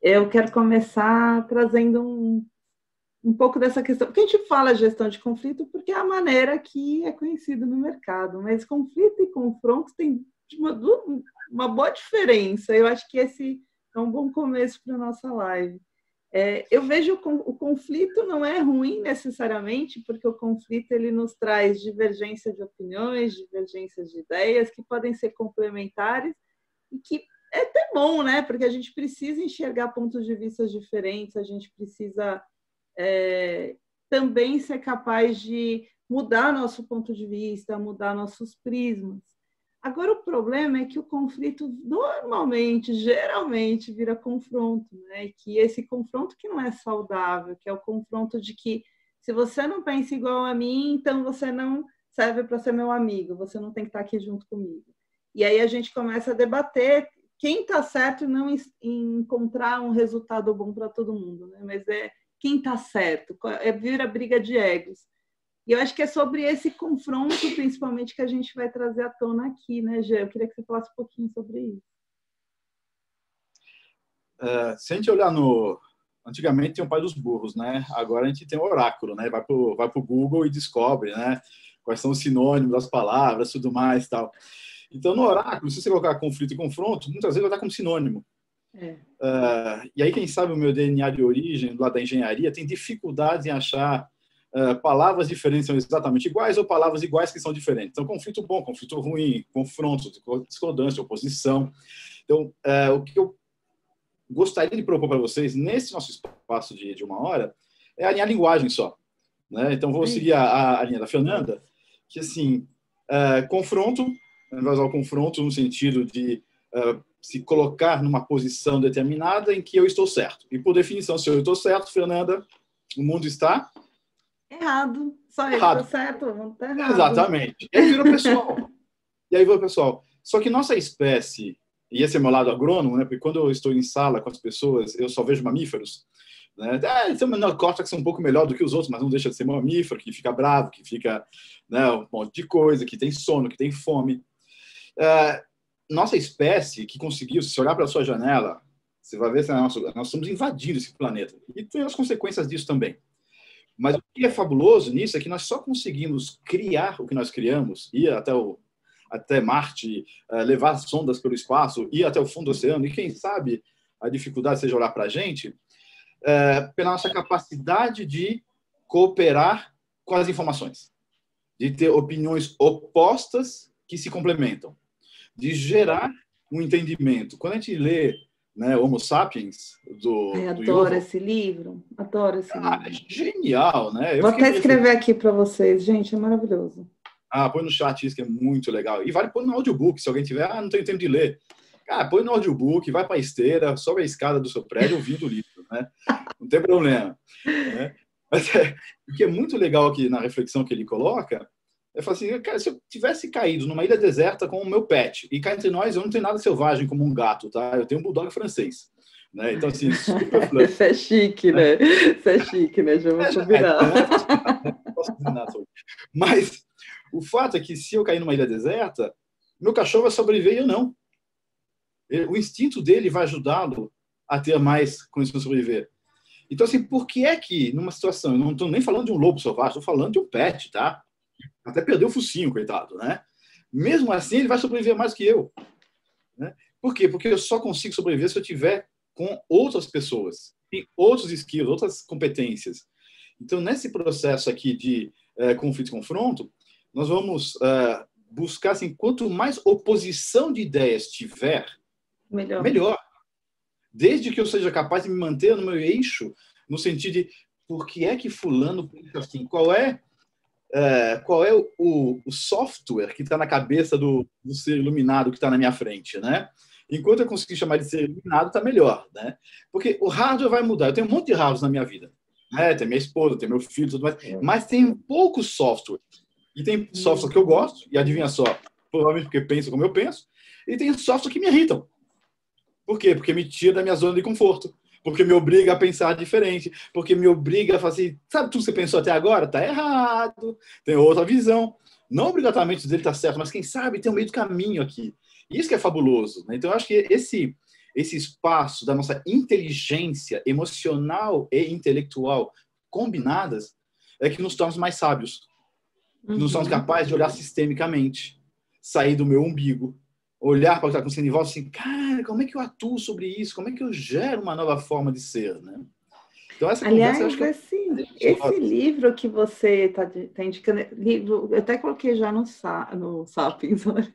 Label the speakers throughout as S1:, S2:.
S1: Eu quero começar trazendo um pouco dessa questão, porque a gente fala gestão de conflito porque é a maneira que é conhecida no mercado, mas conflito e confronto tem uma boa diferença. Eu acho que esse é um bom começo para a nossa live. Eu vejo o conflito não é ruim necessariamente, porque o conflito ele nos traz divergência de opiniões, divergências de ideias que podem ser complementares e que é até bom, né? Porque a gente precisa enxergar pontos de vista diferentes, a gente precisa também ser capaz de mudar nosso ponto de vista, mudar nossos prismas. Agora, o problema é que o conflito normalmente, geralmente, vira confronto, né? E que esse confronto que não é saudável, que é o confronto de que se você não pensa igual a mim, então você não serve para ser meu amigo, você não tem que estar aqui junto comigo. E aí a gente começa a debater quem está certo e não encontrar um resultado bom para todo mundo, né? Mas quem está certo, vira briga de egos. E eu acho que é sobre esse confronto, principalmente, que a gente vai trazer à tona aqui, né, Gê? Eu queria que você falasse um pouquinho sobre isso.
S2: Se a gente olhar no... Antigamente tem o pai dos burros, né? Agora a gente tem o oráculo, né? Vai pro Google e descobre, né? Quais são os sinônimos das palavras, tudo mais e tal. Então, no oráculo, se você colocar conflito e confronto, muitas vezes vai estar como sinônimo. E aí, quem sabe o meu DNA de origem, do lado da engenharia, tem dificuldade em achar palavras diferentes são exatamente iguais ou palavras iguais que são diferentes. Então, conflito bom, conflito ruim, confronto, discordância, oposição. Então, o que eu gostaria de propor para vocês, nesse nosso espaço de uma hora, é alinhar a linguagem só. Né? Então, vou seguir a linha da Fernanda, que, assim, confronto, vai usar o confronto no sentido de se colocar numa posição determinada em que eu estou certo. E, por definição, se eu estou certo, Fernanda, o mundo está...
S1: errado. Só ele está certo, o mundo está errado.
S2: Exatamente. E aí virou pessoal. Só que nossa espécie, e esse é meu lado agrônomo, né? Porque quando eu estou em sala com as pessoas, eu só vejo mamíferos. Né? Tem um neocórtex um pouco melhor do que os outros, mas não deixa de ser mamífero, que fica bravo, que fica, né, um monte de coisa, que tem sono, que tem fome. Nossa espécie que conseguiu, se olhar para a sua janela, você vai ver que nós estamos invadindo esse planeta. E tem as consequências disso também. Mas o que é fabuloso nisso é que nós só conseguimos criar o que nós criamos, ir até Marte, levar sondas pelo espaço, ir até o fundo do oceano, e quem sabe a dificuldade seja olhar para a gente, pela nossa capacidade de cooperar com as informações, de ter opiniões opostas que se complementam, de gerar um entendimento. Quando a gente lê, né, Homo Sapiens, do
S1: adoro
S2: Yuval,
S1: esse livro, adoro esse livro.
S2: É genial, né?
S1: Vou até escrever aqui para vocês, gente, é maravilhoso.
S2: Põe no chat isso que é muito legal. E vale pôr no audiobook, se alguém tiver, não tenho tempo de ler. Põe no audiobook, vai para a esteira, sobe a escada do seu prédio ouvindo o livro, né? Não tem problema. Né? Mas o que é muito legal aqui na reflexão que ele coloca é falar assim, cara, se eu tivesse caído numa ilha deserta com o meu pet, e cá entre nós, eu não tenho nada selvagem como um gato, tá? Eu tenho um bulldog francês. Né? Então, assim, super fluffy.
S1: Isso é chique, né? Isso é chique, né? Já vou combinar.
S2: Não posso dizer nada sobre. Mas o fato é que se eu cair numa ilha deserta, meu cachorro vai sobreviver e eu não. O instinto dele vai ajudá-lo a ter mais condições de sobreviver. Então, assim, por que é que, numa situação, eu não estou nem falando de um lobo selvagem, estou falando de um pet, tá? Até perdeu o focinho, coitado, né? Mesmo assim, ele vai sobreviver mais que eu. Né? Por quê? Porque eu só consigo sobreviver se eu tiver com outras pessoas, tem outros skills, outras competências. Então, nesse processo aqui de conflito e confronto, nós vamos buscar, assim, quanto mais oposição de ideias tiver, melhor. Desde que eu seja capaz de me manter no meu eixo, no sentido de por que é que fulano pensa assim? Qual é o software que está na cabeça do ser iluminado que está na minha frente, né? Enquanto eu conseguir chamar de ser iluminado, está melhor, né? Porque o hardware vai mudar. Eu tenho um monte de hardware na minha vida. Né? Tem minha esposa, tem meu filho, tudo mais. Mas tem pouco software. E tem software que eu gosto, e adivinha só, provavelmente porque penso como eu penso, e tem software que me irritam. Por quê? Porque me tira da minha zona de conforto. Porque me obriga a pensar diferente. Porque me obriga a fazer... Sabe tudo que você pensou até agora? Está errado. Tem outra visão. Não obrigatoriamente dele está certo, mas quem sabe tem um meio do caminho aqui. Isso que é fabuloso. Né? Então, eu acho que esse esse espaço da nossa inteligência emocional e intelectual combinadas, é que nos torna mais sábios. Que nos somos capazes de olhar sistemicamente, sair do meu umbigo, olhar para o que está acontecendo em volta e assim, cara, como é que eu atuo sobre isso? Como é que eu gero uma nova forma de ser, né? Então, essa conversa, eu acho que
S1: esse livro que você está indicando, livro, eu até coloquei já no Sapiens, olha.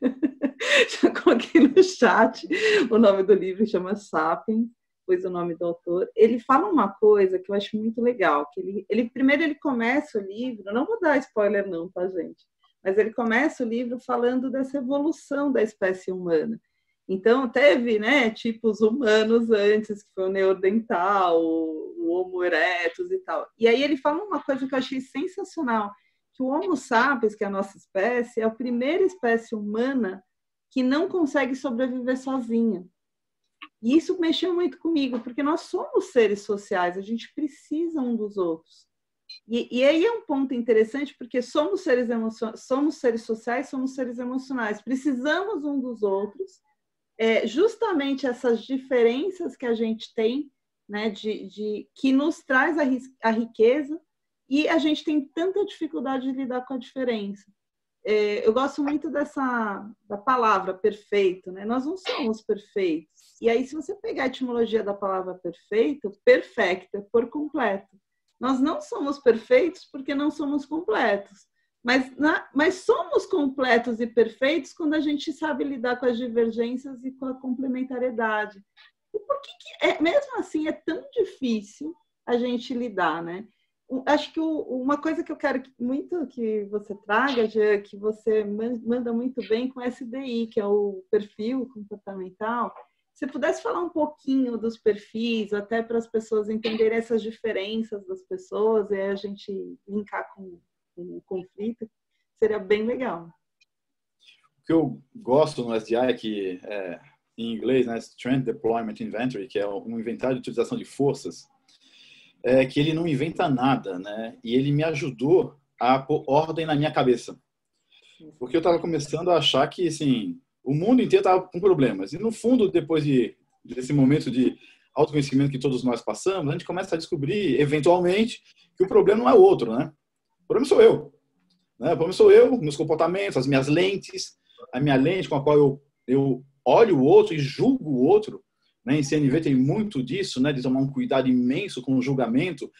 S1: Já coloquei no chat o nome do livro, chama Sapiens, pois o nome do autor. Ele fala uma coisa que eu acho muito legal, que primeiro ele começa o livro, não vou dar spoiler não, tá, gente? Mas ele começa o livro falando dessa evolução da espécie humana. Então, teve, né, tipos humanos antes, que foi o neandertal, o Homo erectus e tal. E aí ele fala uma coisa que eu achei sensacional, que o Homo sapiens, que é a nossa espécie, é a primeira espécie humana que não consegue sobreviver sozinha. E isso mexeu muito comigo, porque nós somos seres sociais, a gente precisa um dos outros. E aí é um ponto interessante, porque somos seres sociais, somos seres emocionais, precisamos um dos outros, justamente essas diferenças que a gente tem, né, que nos traz a riqueza, e a gente tem tanta dificuldade de lidar com a diferença. Eu gosto muito da palavra perfeito, né? Nós não somos perfeitos. E aí, se você pegar a etimologia da palavra perfeito, perfecto, por completo. Nós não somos perfeitos porque não somos completos. Mas somos completos e perfeitos quando a gente sabe lidar com as divergências e com a complementariedade. E por que mesmo assim, é tão difícil a gente lidar, né? Acho que uma coisa que eu quero muito que você traga, que você manda muito bem com SDI, que é o perfil comportamental. Se pudesse falar um pouquinho dos perfis, até para as pessoas entenderem essas diferenças das pessoas e a gente linkar com o conflito, seria bem legal.
S2: O que eu gosto no SDI é que, em inglês, né, Strength Deployment Inventory, que é um inventário de utilização de forças, que ele não inventa nada, né? E ele me ajudou a pôr ordem na minha cabeça. Porque eu estava começando a achar que, assim, o mundo inteiro estava com problemas. E, no fundo, depois desse momento de autoconhecimento que todos nós passamos, a gente começa a descobrir, eventualmente, que o problema não é o outro, né? O problema sou eu. Né? O problema sou eu, meus comportamentos, as minhas lentes, a minha lente com a qual eu olho o outro e julgo o outro. Em CNV tem muito disso, né, de tomar um cuidado imenso com o julgamento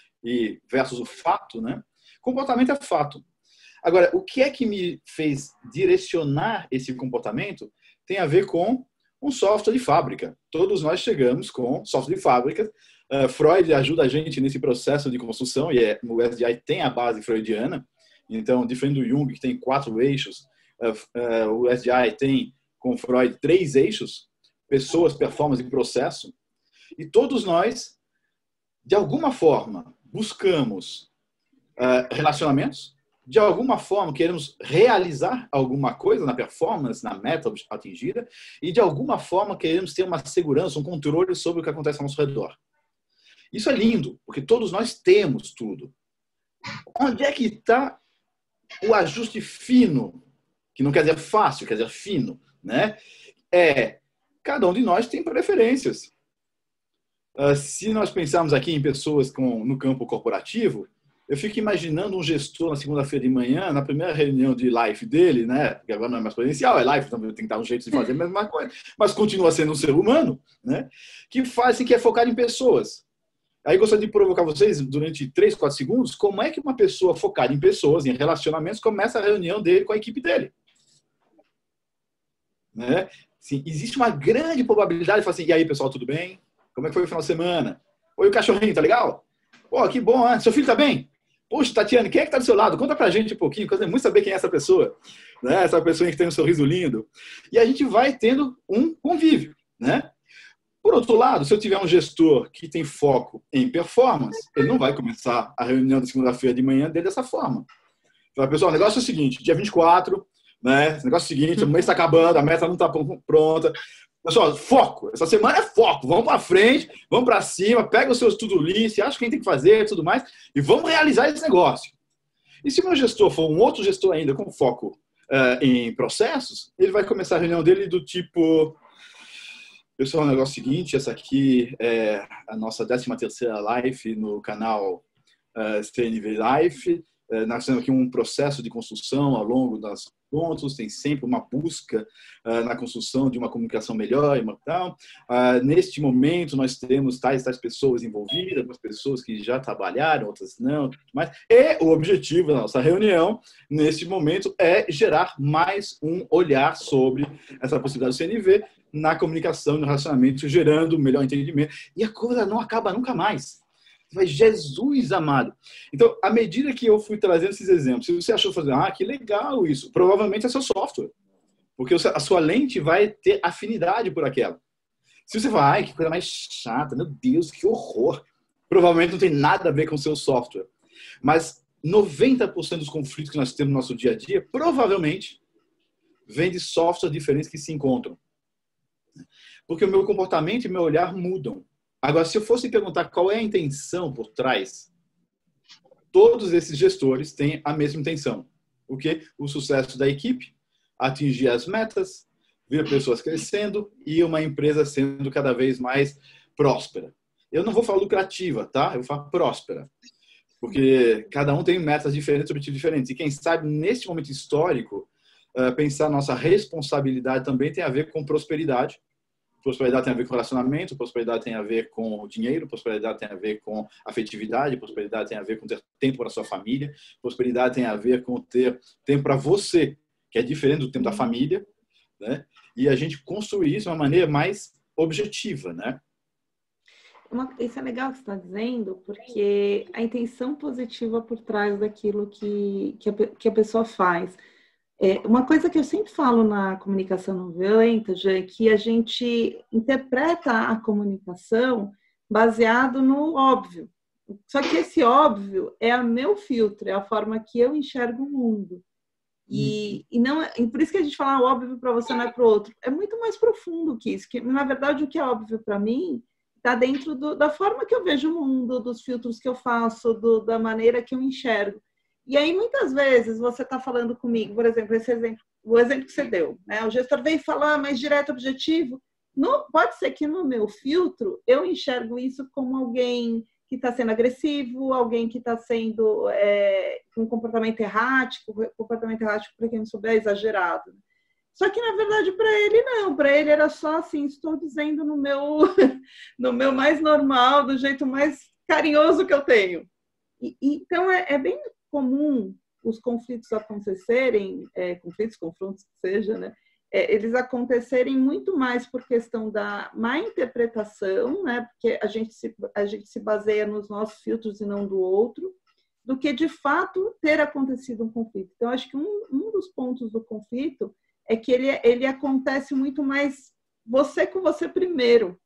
S2: versus o fato. Né? Comportamento é fato. Agora, o que é que me fez direcionar esse comportamento tem a ver com um software de fábrica. Todos nós chegamos com software de fábrica. Freud ajuda a gente nesse processo de construção, e o SDI tem a base freudiana. Então, diferente do Jung, que tem 4 eixos, o SDI tem, com Freud, 3 eixos. Pessoas, performance e processo. E todos nós, de alguma forma, buscamos relacionamentos, de alguma forma queremos realizar alguma coisa na performance, na meta atingida, e de alguma forma queremos ter uma segurança, um controle sobre o que acontece ao nosso redor. Isso é lindo, porque todos nós temos tudo. Onde é que está o ajuste fino? Que não quer dizer fácil, quer dizer fino, né? Cada um de nós tem preferências. Se nós pensarmos aqui em pessoas no campo corporativo, eu fico imaginando um gestor na segunda-feira de manhã, na primeira reunião de live dele, né? Que agora não é mais presencial, é live, então tem que dar um jeito de fazer a mesma coisa, mas continua sendo um ser humano, né? Que é focado em pessoas. Aí gostaria de provocar vocês, durante 3, 4 segundos, como é que uma pessoa focada em pessoas, em relacionamentos, começa a reunião dele com a equipe dele. Né? Sim, existe uma grande probabilidade de falar assim, e aí, pessoal, tudo bem? Como é que foi o final de semana? Oi, o cachorrinho, tá legal? Pô, que bom, hein? Seu filho tá bem? Poxa, Tatiane, quem é que tá do seu lado? Conta pra gente um pouquinho, quero muito saber quem é essa pessoa. Né? Essa pessoa que tem um sorriso lindo. E a gente vai tendo um convívio, né? Por outro lado, se eu tiver um gestor que tem foco em performance, ele não vai começar a reunião de segunda-feira de manhã dele dessa forma. Então, pessoal, o negócio é o seguinte, dia 24, né? O negócio é o seguinte, o mês está acabando, a meta não está pronta. Pessoal, foco. Essa semana é foco. Vamos para frente, vamos para cima, pega os seus to-do list, acha quem tem que fazer e tudo mais, e vamos realizar esse negócio. E se o meu gestor for um outro gestor ainda com foco em processos, ele vai começar a reunião dele do tipo... Pessoal, o negócio é o seguinte, essa aqui é a nossa 13ª live no canal CNV Live. Nós temos aqui um processo de construção ao longo das pontos, tem sempre uma busca na construção de uma comunicação melhor e tal. Neste momento, nós temos tais pessoas envolvidas, algumas pessoas que já trabalharam, outras não, mas e o objetivo da nossa reunião, neste momento, é gerar mais um olhar sobre essa possibilidade do CNV na comunicação, no relacionamento, gerando melhor entendimento. E a coisa não acaba nunca mais. Mas Jesus amado. Então, à medida que eu fui trazendo esses exemplos, se você achou, que legal isso, provavelmente é seu software. Porque a sua lente vai ter afinidade por aquela. Se você falar, que coisa mais chata, meu Deus, que horror. Provavelmente não tem nada a ver com o seu software. Mas 90% dos conflitos que nós temos no nosso dia a dia, provavelmente, vem de softwares diferentes que se encontram. Porque o meu comportamento e meu olhar mudam. Agora, se eu fosse perguntar qual é a intenção por trás, todos esses gestores têm a mesma intenção. O quê? O sucesso da equipe, atingir as metas, ver pessoas crescendo e uma empresa sendo cada vez mais próspera. Eu não vou falar lucrativa, tá? Eu vou falar próspera. Porque cada um tem metas diferentes, objetivos diferentes. E quem sabe, neste momento histórico, pensar nossa responsabilidade também tem a ver com prosperidade. Prosperidade tem a ver com relacionamento, prosperidade tem a ver com dinheiro, prosperidade tem a ver com afetividade, prosperidade tem a ver com ter tempo para a sua família, prosperidade tem a ver com ter tempo para você, que é diferente do tempo da família, né? E a gente construir isso de uma maneira mais objetiva, né?
S1: Isso é legal que você está dizendo, porque a intenção positiva por trás daquilo que a pessoa faz. Uma coisa que eu sempre falo na comunicação não violenta, já é que a gente interpreta a comunicação baseado no óbvio. Só que esse óbvio é o meu filtro, é a forma que eu enxergo o mundo. E por isso que a gente fala óbvio para você não é para o outro. É muito mais profundo que isso. Que, na verdade, o que é óbvio para mim está dentro da forma que eu vejo o mundo, dos filtros que eu faço, da maneira que eu enxergo. E aí, muitas vezes, você está falando comigo, por exemplo, o exemplo que você deu, né? O gestor veio falar mais direto, objetivo. Pode ser que no meu filtro eu enxergo isso como alguém que está sendo agressivo, alguém que está sendo com um comportamento errático, para quem não souber, é exagerado. Só que, na verdade, para ele não. Para ele era só assim, estou dizendo no meu, no meu mais normal, do jeito mais carinhoso que eu tenho. Então, é bem comum os conflitos acontecerem, confrontos que seja, né? Eles acontecerem muito mais por questão da má interpretação, né? Porque a gente se baseia nos nossos filtros e não do outro, do que de fato ter acontecido um conflito. Então, acho que um dos pontos do conflito é que ele acontece muito mais você com você primeiro,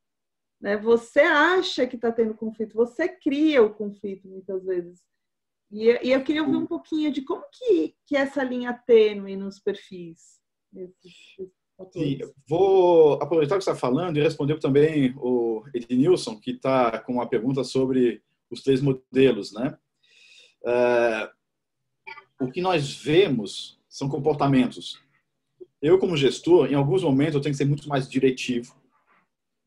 S1: né? Você acha que está tendo conflito, você cria o conflito muitas vezes. E eu queria ouvir um pouquinho de como que é essa linha tênue nos perfis.
S2: Sim, vou aproveitar o que você está falando e responder também o Ednilson, que está com uma pergunta sobre os 3 modelos, né? O que nós vemos são comportamentos. Eu, como gestor, em alguns momentos eu tenho que ser muito mais diretivo.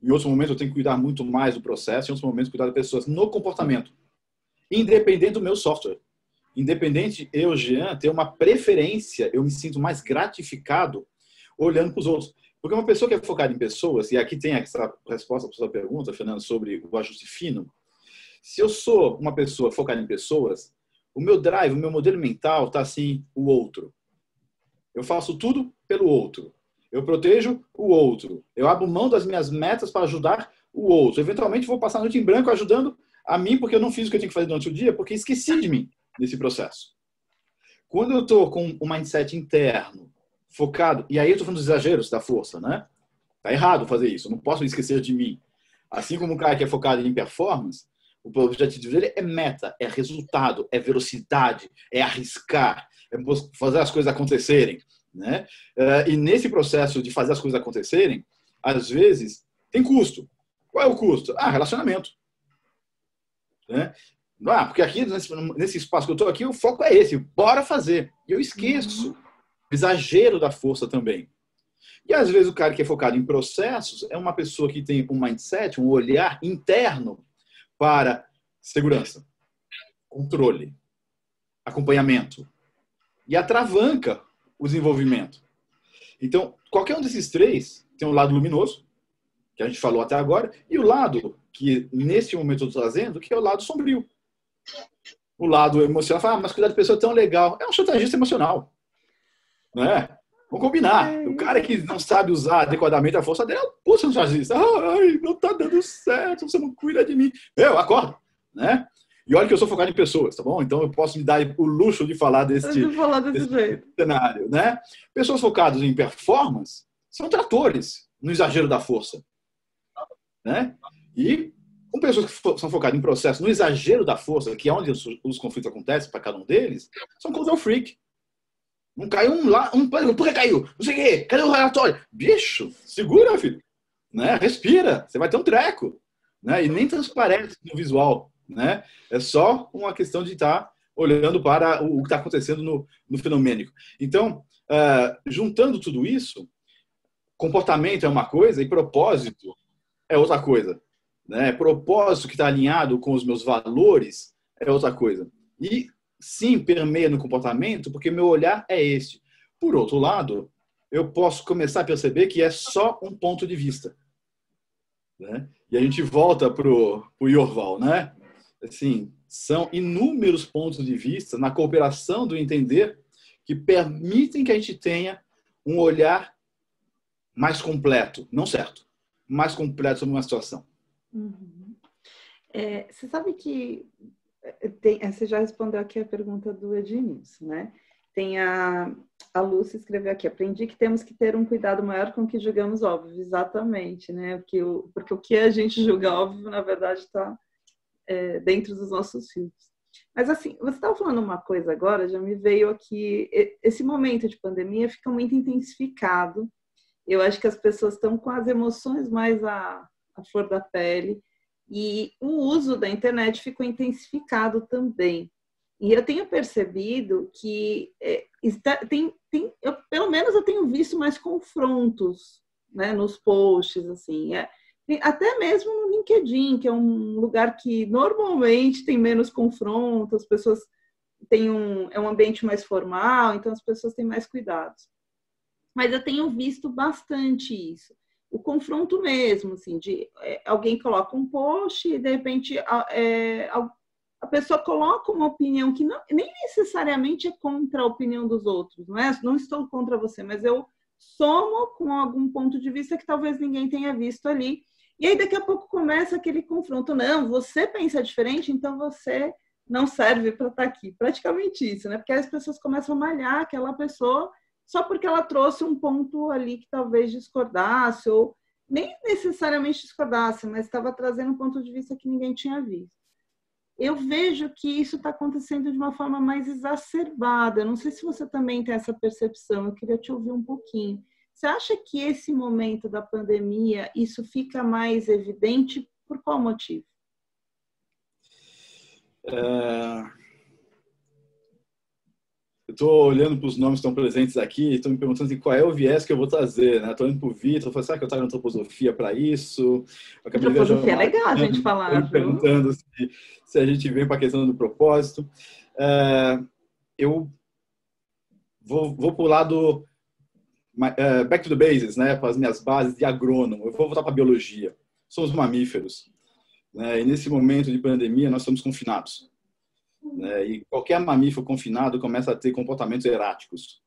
S2: Em outros momentos eu tenho que cuidar muito mais do processo. Em outros momentos cuidar das pessoas no comportamento. Independente do meu software. Independente eu, Jean, ter uma preferência, eu me sinto mais gratificado olhando para os outros. Porque uma pessoa que é focada em pessoas, e aqui tem essa resposta para a sua pergunta, Fernando, sobre o ajuste fino. Se eu sou uma pessoa focada em pessoas, o meu drive, o meu modelo mental está assim, o outro. Eu faço tudo pelo outro. Eu protejo o outro. Eu abro mão das minhas metas para ajudar o outro. Eventualmente vou passar a noite em branco ajudando a mim, porque eu não fiz o que eu tinha que fazer durante o dia, porque esqueci de mim nesse processo. Quando eu estou com um mindset interno, focado, e aí eu estou falando dos exageros da força, né? Tá errado fazer isso, eu não posso esquecer de mim. Assim como o cara que é focado em performance, o objetivo dele é meta, é resultado, é velocidade, é arriscar, é fazer as coisas acontecerem, né? E nesse processo de fazer as coisas acontecerem, às vezes, tem custo. Qual é o custo? Relacionamento. Né? Porque aqui, nesse espaço que eu estou aqui, o foco é esse, bora fazer. E eu esqueço o exagero da força também. E às vezes o cara que é focado em processos é uma pessoa que tem um mindset, um olhar interno para segurança, controle, acompanhamento e atravanca o desenvolvimento. Então, qualquer um desses três tem um lado luminoso, que a gente falou até agora, e o lado que nesse momento eu estou trazendo, que é o lado sombrio. O lado emocional, fala, mas cuidar de pessoa é tão legal. É um estrategista emocional. Não é? Vamos combinar. O cara que não sabe usar adequadamente a força dele, puxa, um estrategista. Ai, não tá dando certo, você não cuida de mim. Eu acordo, né? E olha que eu sou focado em pessoas, tá bom? Então eu posso me dar o luxo de falar desse
S1: jeito.
S2: Cenário, né? Pessoas focadas em performance são tratores no exagero da força, né? E com pessoas que são focadas em processo no exagero da força, que é onde os conflitos acontecem para cada um deles, são control freak. Não caiu um lá, por que caiu? Não sei o quê, cadê o relatório? Bicho, segura, filho. Né? Respira, você vai ter um treco. Né? E nem transparece no visual. Né? É só uma questão de estar olhando para o que está acontecendo no fenomênico. Então, juntando tudo isso, comportamento é uma coisa e propósito é outra coisa. Né? Propósito que está alinhado com os meus valores é outra coisa. E sim, permeia no comportamento, porque meu olhar é este. Por outro lado, eu posso começar a perceber que é só um ponto de vista. Né? E a gente volta para o Yorval, né? Assim, são inúmeros pontos de vista na cooperação do entender que permitem que a gente tenha um olhar mais completo, não certo, mais completo sobre uma situação.
S1: Uhum. Você sabe que você já respondeu aqui a pergunta do Ednilson, né? Tem a Lúcia escreveu aqui, aprendi que temos que ter um cuidado maior com o que julgamos óbvio. Exatamente, né? Porque o que a gente julga óbvio, na verdade, está dentro dos nossos filtros. Mas assim, você estava falando uma coisa agora, já me veio aqui, esse momento de pandemia fica muito intensificado. Eu acho que as pessoas estão com as emoções mais à flor da pele. E o uso da internet ficou intensificado também. E eu tenho percebido que, pelo menos eu tenho visto mais confrontos, né, nos posts, assim. Até mesmo no LinkedIn, que é um lugar que normalmente tem menos confronto, as pessoas é um ambiente mais formal, então as pessoas têm mais cuidados. Mas eu tenho visto bastante isso. O confronto mesmo, assim, de alguém coloca um post e, de repente, a pessoa coloca uma opinião que nem necessariamente é contra a opinião dos outros, não é? Não estou contra você, mas eu somo com algum ponto de vista que talvez ninguém tenha visto ali. E aí, daqui a pouco, começa aquele confronto. Não, você pensa diferente, então você não serve para estar aqui. Praticamente isso, né? Porque aí as pessoas começam a malhar aquela pessoa só porque ela trouxe um ponto ali que talvez discordasse, ou nem necessariamente discordasse, mas estava trazendo um ponto de vista que ninguém tinha visto. Eu vejo que isso está acontecendo de uma forma mais exacerbada. Eu não sei se você também tem essa percepção, eu queria te ouvir um pouquinho. Você acha que esse momento da pandemia, isso fica mais evidente por qual motivo?
S2: Eu estou olhando para os nomes que estão presentes aqui e estou me perguntando assim, qual é o viés que eu vou trazer. Estou olhando para o Vitor, falando, será que eu trago antroposofia para isso?
S1: Antroposofia é legal a gente falar.
S2: Me perguntando se a gente vem para a questão do propósito. Eu vou para o lado back to the basics, né, para as minhas bases de agrônomo. Eu vou voltar para a biologia. Somos mamíferos. Né, e nesse momento de pandemia, nós estamos confinados. E qualquer mamífero confinado começa a ter comportamentos erráticos.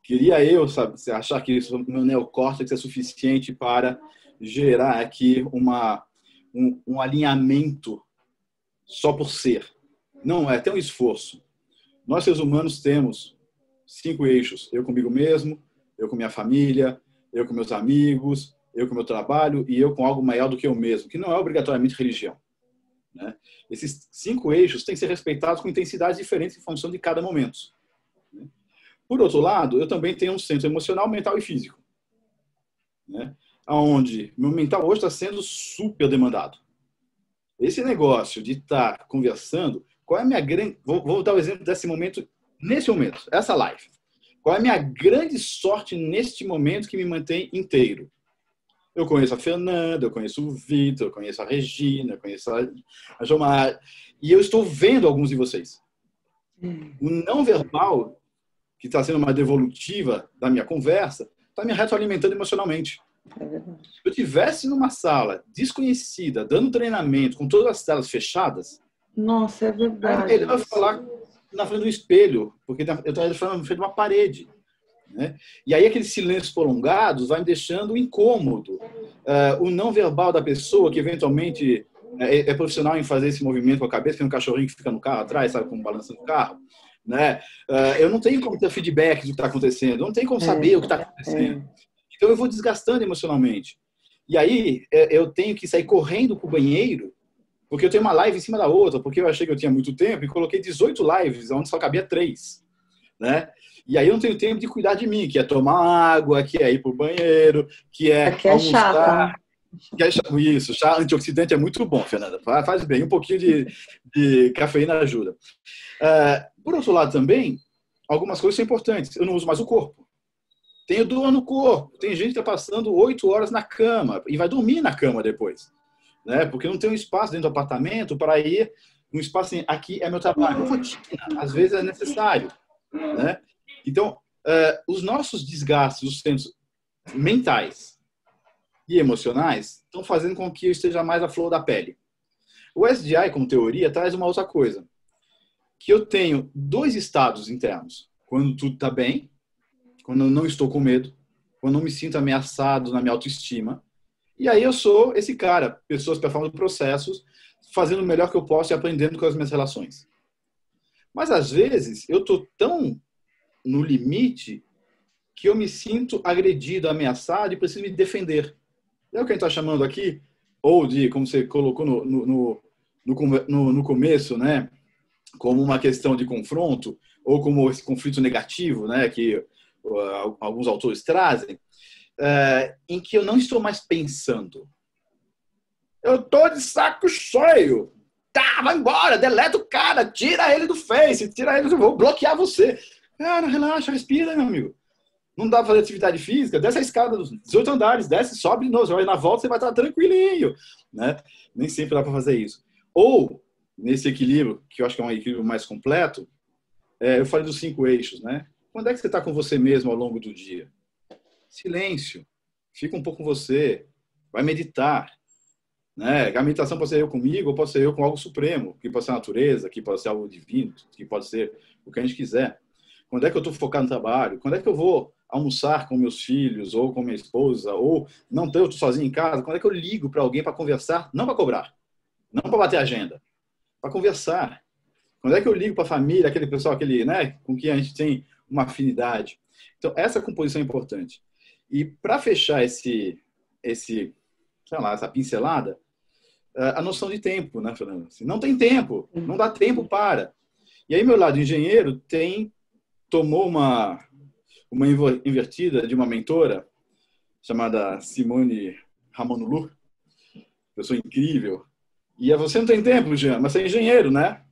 S2: Queria eu, achar que o meu neocórtex é suficiente para gerar aqui um alinhamento só por ser. Não é, tem um esforço. Nós, seres humanos, temos 5 eixos. Eu comigo mesmo, eu com minha família, eu com meus amigos, eu com meu trabalho e eu com algo maior do que eu mesmo, que não é obrigatoriamente religião. Né? Esses 5 eixos têm que ser respeitados com intensidades diferentes em função de cada momento. Né? Por outro lado, eu também tenho um centro emocional, mental e físico. Né? Onde meu mental hoje está sendo super demandado. Esse negócio de estar conversando, qual é a minha grande... Vou dar o exemplo desse momento, nesse momento, essa live. Qual é a minha grande sorte neste momento que me mantém inteiro? Eu conheço a Fernanda, eu conheço o Vitor, eu conheço a Regina, eu conheço a Jomar, e eu estou vendo alguns de vocês. O não verbal, que está sendo uma devolutiva da minha conversa, está me retroalimentando emocionalmente. Se eu estivesse numa sala desconhecida, dando treinamento, com todas as telas fechadas,
S1: nossa, é verdade.
S2: É melhor falar na frente do espelho, porque eu estou falando na frente de uma parede. Né? E aí aqueles silêncios prolongados vai me deixando incômodo. O não verbal da pessoa, que eventualmente é profissional em fazer esse movimento com a cabeça, tem um cachorrinho que fica no carro atrás, sabe, como balançando o carro. Né? Eu não tenho como ter feedback do que está acontecendo, eu não tenho como saber o que está acontecendo. Então eu vou desgastando emocionalmente. E aí eu tenho que sair correndo para o banheiro, porque eu tenho uma live em cima da outra, porque eu achei que eu tinha muito tempo e coloquei 18 lives, onde só cabia 3. Né? E aí eu não tenho tempo de cuidar de mim, que é tomar água, que é ir para o banheiro, que é almoçar. Que é isso, chá antioxidante é muito bom, Fernanda. Faz bem, um pouquinho de cafeína ajuda. Por outro lado também, algumas coisas são importantes. Eu não uso mais o corpo. Tenho dor no corpo. Tem gente que está passando 8 horas na cama e vai dormir na cama depois. Né? Porque não tem um espaço dentro do apartamento para ir um espaço assim, aqui é meu trabalho. Rotina, às vezes é necessário. Né? Então, os nossos desgastes, os centros mentais e emocionais estão fazendo com que eu esteja mais à flor da pele. O SDI, como teoria, traz uma outra coisa. Que eu tenho 2 estados internos. Quando tudo está bem, quando eu não estou com medo, quando eu não me sinto ameaçado na minha autoestima. E aí eu sou esse cara, pessoas performando processos, fazendo o melhor que eu posso e aprendendo com as minhas relações. Mas, às vezes, eu estou tão no limite que eu me sinto agredido, ameaçado e preciso me defender. É o que a gente está chamando aqui, ou de, como você colocou no começo, né, como uma questão de confronto, ou como esse conflito negativo, né, que alguns autores trazem, em que eu não estou mais pensando. Eu estou de saco cheio. Tá, vai embora, deleta o cara, tira ele do Face, tira ele, eu vou bloquear você. Cara, relaxa, respira, meu amigo. Não dá para fazer atividade física? Desce a escada dos 18 andares, desce, sobe de novo. Na volta você vai estar tranquilinho. Né? Nem sempre dá para fazer isso. Ou, nesse equilíbrio, que eu acho que é um equilíbrio mais completo, eu falei dos 5 eixos. Né? Quando é que você está com você mesmo ao longo do dia? Silêncio. Fica um pouco com você. Vai meditar. Né? A meditação pode ser eu comigo ou pode ser eu com algo supremo, que pode ser a natureza, que pode ser algo divino, que pode ser o que a gente quiser. Quando é que eu estou focado no trabalho? Quando é que eu vou almoçar com meus filhos ou com minha esposa? Ou não estou sozinho em casa? Quando é que eu ligo para alguém para conversar? Não para cobrar, não para bater agenda, para conversar. Quando é que eu ligo para a família, aquele pessoal, né, com quem a gente tem uma afinidade? Então, essa composição é importante. E para fechar sei lá, essa pincelada, a noção de tempo, né, Fernanda? Não tem tempo, não dá tempo para. E aí, meu lado engenheiro tomou uma invertida de uma mentora chamada Simone Ramonulu, pessoa incrível. E você não tem tempo, Jean, mas você é engenheiro, né?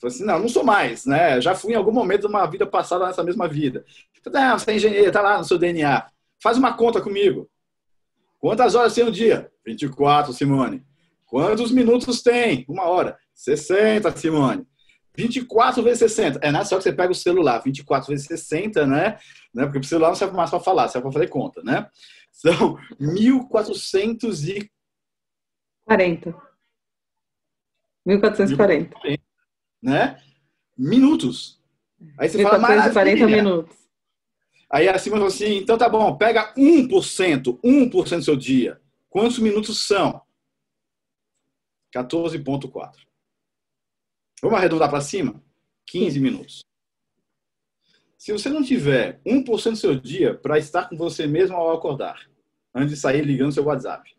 S2: Falei assim, não sou mais, né? Já fui em algum momento de uma vida passada nessa mesma vida. Não, você é engenheiro, está lá no seu DNA. Faz uma conta comigo. Quantas horas tem um dia? 24, Simone. Quantos minutos tem? 1 hora. 60, Simone. 24 vezes 60. Nessa hora que você pega o celular. 24 vezes 60, né? Porque o celular não serve mais para falar, serve para fazer conta, né? São
S1: 1440. 1440.
S2: Né? Minutos. Aí você
S1: 1440
S2: fala,
S1: minutos.
S2: Aí acima falou assim, então tá bom, pega 1% do seu dia. Quantos minutos são? 14,4. Vamos arredondar para cima? 15 minutos. Se você não tiver 1% do seu dia para estar com você mesmo ao acordar, antes de sair ligando seu WhatsApp,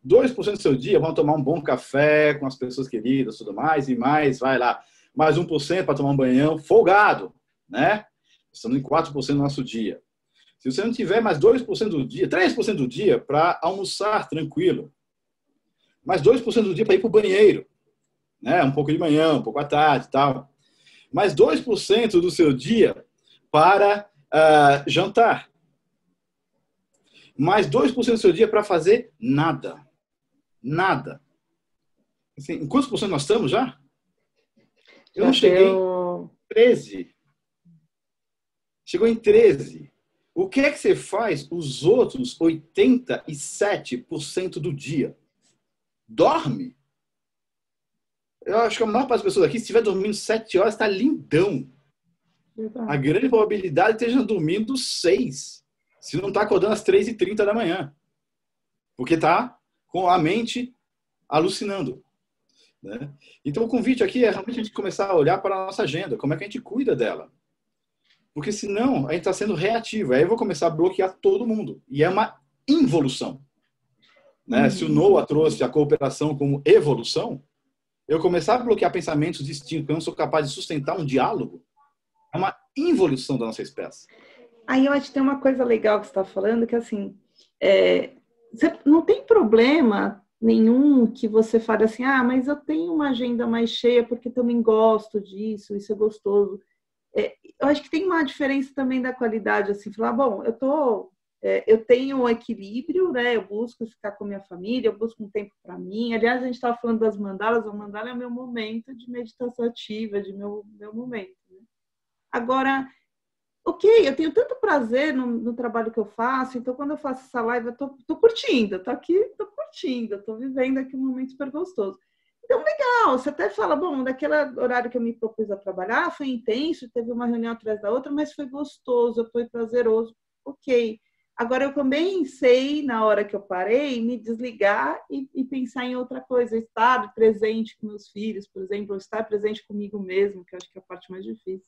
S2: 2% do seu dia vão tomar um bom café com as pessoas queridas, tudo mais, e mais, vai lá, mais 1% para tomar um banhão, folgado, né? Estamos em 4% do nosso dia. Se você não tiver mais 2% do dia, 3% do dia para almoçar tranquilo, mais 2% do dia para ir para o banheiro, né? Um pouco de manhã, um pouco à tarde e tal. Mais 2% do seu dia para jantar. Mais 2% do seu dia para fazer nada. Nada. Assim, em quantos por cento nós estamos já? Eu não cheguei em 13. Chegou em 13. O que é que você faz os outros 87% do dia? Dorme. Eu acho que a maior parte das pessoas aqui, se estiver dormindo 7 horas, está lindão. A grande probabilidade é que esteja dormindo 6. Se não está acordando às 3h30 da manhã. Porque está com a mente alucinando. Né? Então, o convite aqui é realmente a gente começar a olhar para a nossa agenda. Como é que a gente cuida dela? Porque senão a gente está sendo reativo. Aí eu vou começar a bloquear todo mundo. E é uma involução. Né? Se o Noah trouxe a cooperação como evolução, eu começar a bloquear pensamentos distintos, porque eu não sou capaz de sustentar um diálogo, é uma involução da nossa espécie.
S1: Aí eu acho que tem uma coisa legal que você está falando, que assim, não tem problema nenhum que você fale assim, mas eu tenho uma agenda mais cheia porque também gosto disso, isso é gostoso. Eu acho que tem uma diferença também da qualidade, assim, falar, bom, eu tenho um equilíbrio, né? Eu busco ficar com a minha família, eu busco um tempo para mim. Aliás, a gente estava falando das mandalas, o mandala é o meu momento de meditação ativa, de meu momento. Né? Agora, ok, eu tenho tanto prazer no trabalho que eu faço, então quando eu faço essa live, eu tô curtindo, tô aqui, tô curtindo, tô vivendo aqui um momento super gostoso. Então, legal, você até fala, bom, daquele horário que eu me propus a trabalhar, foi intenso, teve uma reunião atrás da outra, mas foi gostoso, foi prazeroso, ok. Agora, eu também sei, na hora que eu parei, me desligar e pensar em outra coisa, estar presente com meus filhos, por exemplo, ou estar presente comigo mesmo, que eu acho que é a parte mais difícil.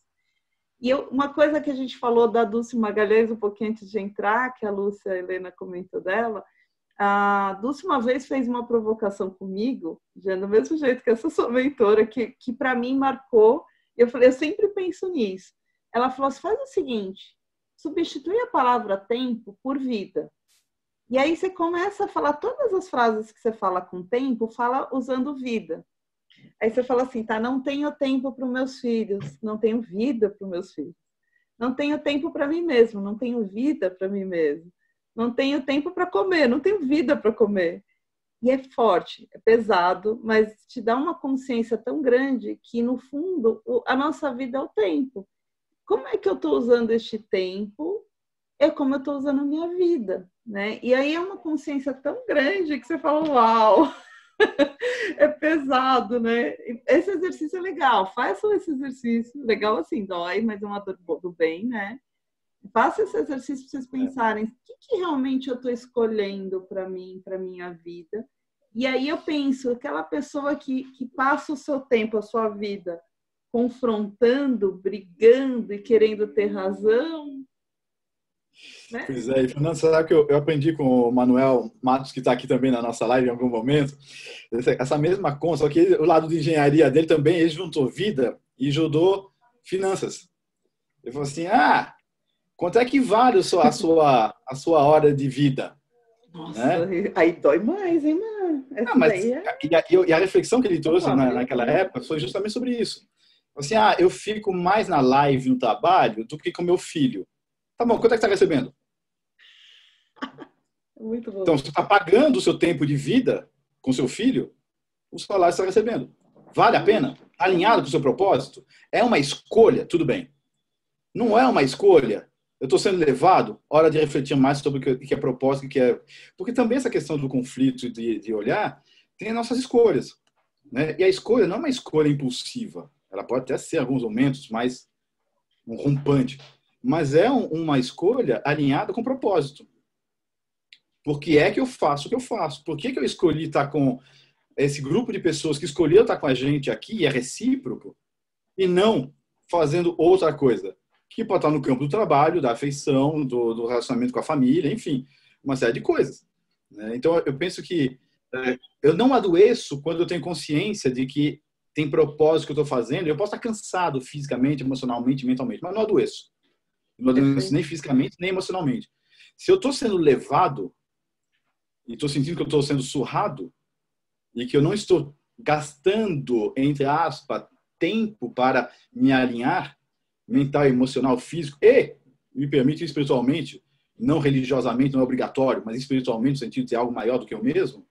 S1: E uma coisa que a gente falou da Dulce Magalhães um pouquinho antes de entrar, que a Lúcia Helena comentou dela, a Dulce uma vez fez uma provocação comigo, já do mesmo jeito que essa sua mentora, que para mim marcou. Eu falei, eu sempre penso nisso. Ela falou assim, faz o seguinte, substitui a palavra tempo por vida. E aí você começa a falar todas as frases que você fala com tempo, fala usando vida. Aí você fala assim, tá, não tenho tempo para os meus filhos, não tenho vida para os meus filhos. Não tenho tempo para mim mesmo, não tenho vida para mim mesmo. Não tenho tempo para comer, não tenho vida para comer. E é forte, é pesado, mas te dá uma consciência tão grande que, no fundo, a nossa vida é o tempo. Como é que eu estou usando este tempo? É como eu estou usando a minha vida, né? E aí é uma consciência tão grande que você fala, uau, é pesado, né? Esse exercício é legal, façam esse exercício, legal assim, dói, mas é uma dor do bem, né? Faça esse exercício para vocês pensarem o que realmente eu estou escolhendo para mim, para minha vida. E aí eu penso, aquela pessoa que passa o seu tempo, a sua vida, confrontando, brigando e querendo ter razão. Né?
S2: Pois é, e Fernando, sabe que eu aprendi com o Manuel Matos, que está aqui também na nossa live em algum momento, essa mesma conta, só que o lado de engenharia dele também, ele juntou vida e juntou finanças. Ele falou assim, quanto é que vale a sua hora de vida?
S1: Nossa, né? Aí dói mais, hein, mano?
S2: E a reflexão que ele trouxe naquela época foi justamente sobre isso. Assim, eu fico mais na live, no trabalho, do que com meu filho. Tá bom, quanto é que você está recebendo?
S1: Muito bom.
S2: Então, você está pagando o seu tempo de vida com seu filho, o salário você está recebendo. Vale a pena? Alinhado com o seu propósito? É uma escolha? Tudo bem. Não é uma escolha? Eu estou sendo levado? Hora de refletir mais sobre o que é propósito, o que é... Porque também essa questão do conflito, de olhar, tem as nossas escolhas. Né? E a escolha não é uma escolha impulsiva. Ela pode até ser, em alguns momentos, mais rompante. Mas é uma escolha alinhada com propósito. Por que é que eu faço o que eu faço? Por que eu escolhi estar com esse grupo de pessoas que escolheu estar com a gente aqui, e é recíproco, e não fazendo outra coisa? Que pode estar no campo do trabalho, da afeição, do relacionamento com a família, enfim, uma série de coisas. Então, eu penso que eu não adoeço quando eu tenho consciência de que tem propósito que eu estou fazendo. Eu posso estar cansado fisicamente, emocionalmente, mentalmente, mas não adoeço. Não adoeço nem fisicamente, nem emocionalmente. Se eu estou sendo levado e estou sentindo que eu estou sendo surrado e que eu não estou gastando, entre aspas, tempo para me alinhar, mental, emocional, físico e, me permite, espiritualmente, não religiosamente, não é obrigatório, mas espiritualmente, no sentido de ter algo maior do que eu mesmo,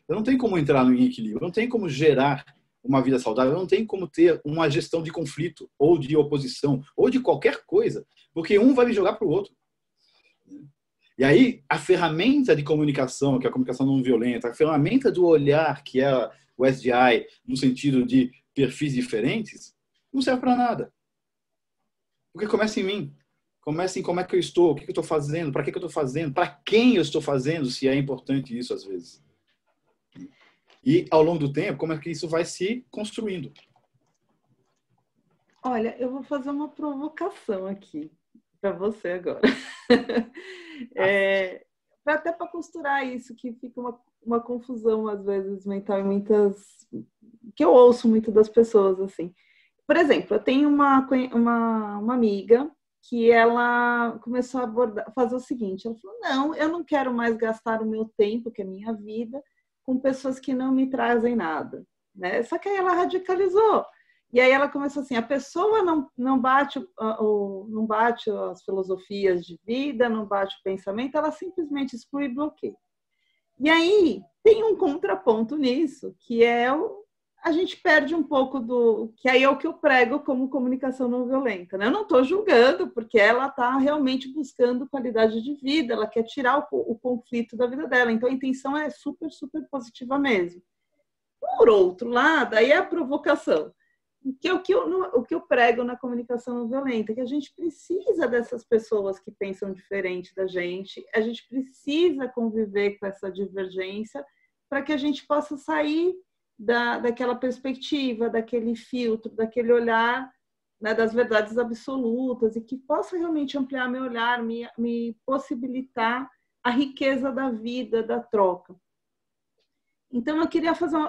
S2: eu não tenho como entrar no equilíbrio, eu não tenho como gerar uma vida saudável, eu não tenho como ter uma gestão de conflito, ou de oposição, ou de qualquer coisa, porque um vai me jogar para o outro. E aí, a ferramenta de comunicação, que é a comunicação não violenta, a ferramenta do olhar, que é o SDI, no sentido de perfis diferentes, não serve para nada. Porque começa em mim. Começa em como é que eu estou, o que eu estou fazendo, para que eu estou fazendo, para quem eu estou fazendo, se é importante isso às vezes. E, ao longo do tempo, como é que isso vai se construindo.
S1: Olha, eu vou fazer uma provocação aqui para você agora. Até para costurar isso, que fica uma confusão, às vezes, mental, que eu ouço muito das pessoas, assim. Por exemplo, eu tenho uma amiga que ela começou a fazer o seguinte, ela falou, não, eu não quero mais gastar o meu tempo, que é a minha vida, com pessoas que não me trazem nada, né? Só que aí ela radicalizou. E aí ela começou assim, a pessoa não bate as filosofias de vida, não bate o pensamento, ela simplesmente exclui e bloqueia. E aí tem um contraponto nisso, que é a gente perde um pouco que aí é o que eu prego como comunicação não violenta, né? Eu não estou julgando, porque ela está realmente buscando qualidade de vida, ela quer tirar o conflito da vida dela, então a intenção é super, super positiva mesmo. Por outro lado, aí é a provocação. O que eu prego na comunicação não violenta, que a gente precisa dessas pessoas que pensam diferente da gente, a gente precisa conviver com essa divergência para que a gente possa sair daquela perspectiva, daquele filtro, daquele olhar, né, das verdades absolutas, e que possa realmente ampliar meu olhar, me possibilitar a riqueza da vida, da troca. Então,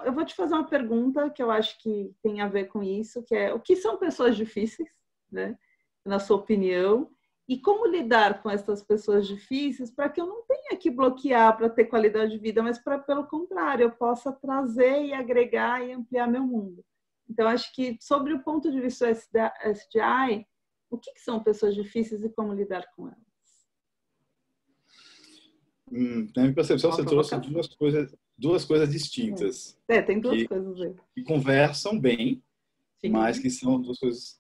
S1: eu vou te fazer uma pergunta que eu acho que tem a ver com isso, que é o que são pessoas difíceis, né, na sua opinião, e como lidar com essas pessoas difíceis para que eu não tenha que bloquear para ter qualidade de vida, mas pelo contrário, eu possa trazer e agregar e ampliar meu mundo. Então, acho que sobre o ponto de vista do SDI, o que são pessoas difíceis e como lidar com elas?
S2: Na minha percepção, você trouxe duas coisas distintas.
S1: Tem duas coisas aí.
S2: Que conversam bem, sim, mas que são duas coisas.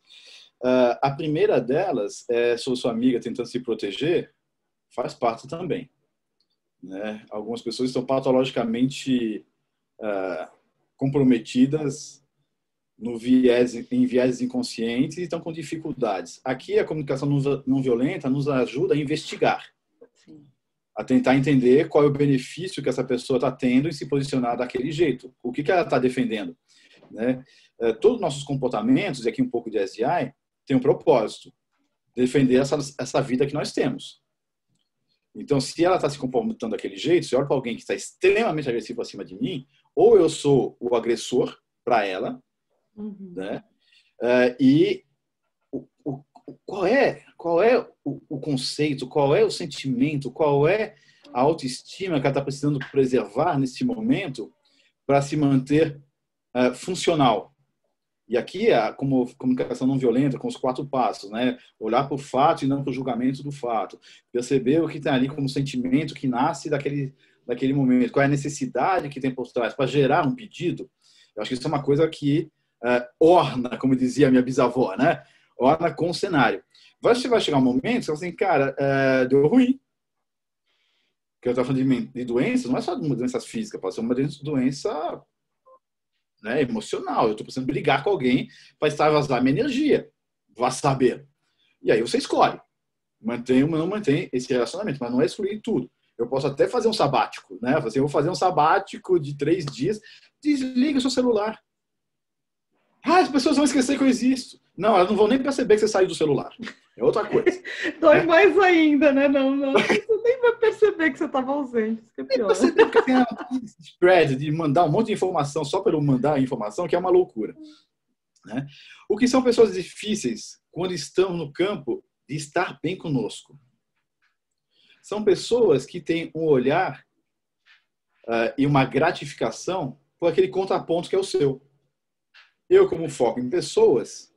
S2: A primeira delas é sua amiga tentando se proteger, faz parte também, né? Algumas pessoas estão patologicamente comprometidas em viés inconscientes e estão com dificuldades. Aqui a comunicação não violenta nos ajuda a investigar. Sim. A tentar entender qual é o benefício que essa pessoa está tendo em se posicionar daquele jeito. O que ela está defendendo, né? Todos os nossos comportamentos, e aqui um pouco de SDI, tem um propósito. Defender essa vida que nós temos. Então, se ela está se comportando daquele jeito, se eu olho para alguém que está extremamente agressivo acima de mim, ou eu sou o agressor para ela, né? E qual é o conceito, qual é o sentimento, qual é a autoestima que ela está precisando preservar nesse momento para se manter funcional. E aqui, como comunicação não violenta, com os 4 passos, né? Olhar para o fato e não para o julgamento do fato. Perceber o que tem ali como sentimento que nasce daquele momento. Qual é a necessidade que tem por trás para gerar um pedido. Eu acho que isso é uma coisa que orna, como dizia a minha bisavó, né? Orna com o cenário. Vai chegar um momento que você fala assim, cara, deu ruim. Que eu estava falando de doenças, não é só de doenças físicas, pode ser uma doença, né, emocional. Eu estou precisando brigar com alguém para extravasar minha energia. Vá saber. E aí você escolhe. Mantém ou não mantém esse relacionamento, mas não é excluir tudo. Eu posso até fazer um sabático, né? Eu vou fazer um sabático de 3 dias. Desliga o seu celular. As pessoas vão esquecer que eu existo. Não, elas não vão nem perceber que você saiu do celular. É outra coisa.
S1: Dói mais ainda, né? Não. Você nem vai perceber que você estava ausente. Isso que é pior.
S2: Perceber que tem um spread de mandar um monte de informação só pelo mandar informação, que é uma loucura. Né? O que são pessoas difíceis quando estão no campo de estar bem conosco? São pessoas que têm um olhar e uma gratificação por aquele contraponto que é o seu. Eu, como foco em pessoas,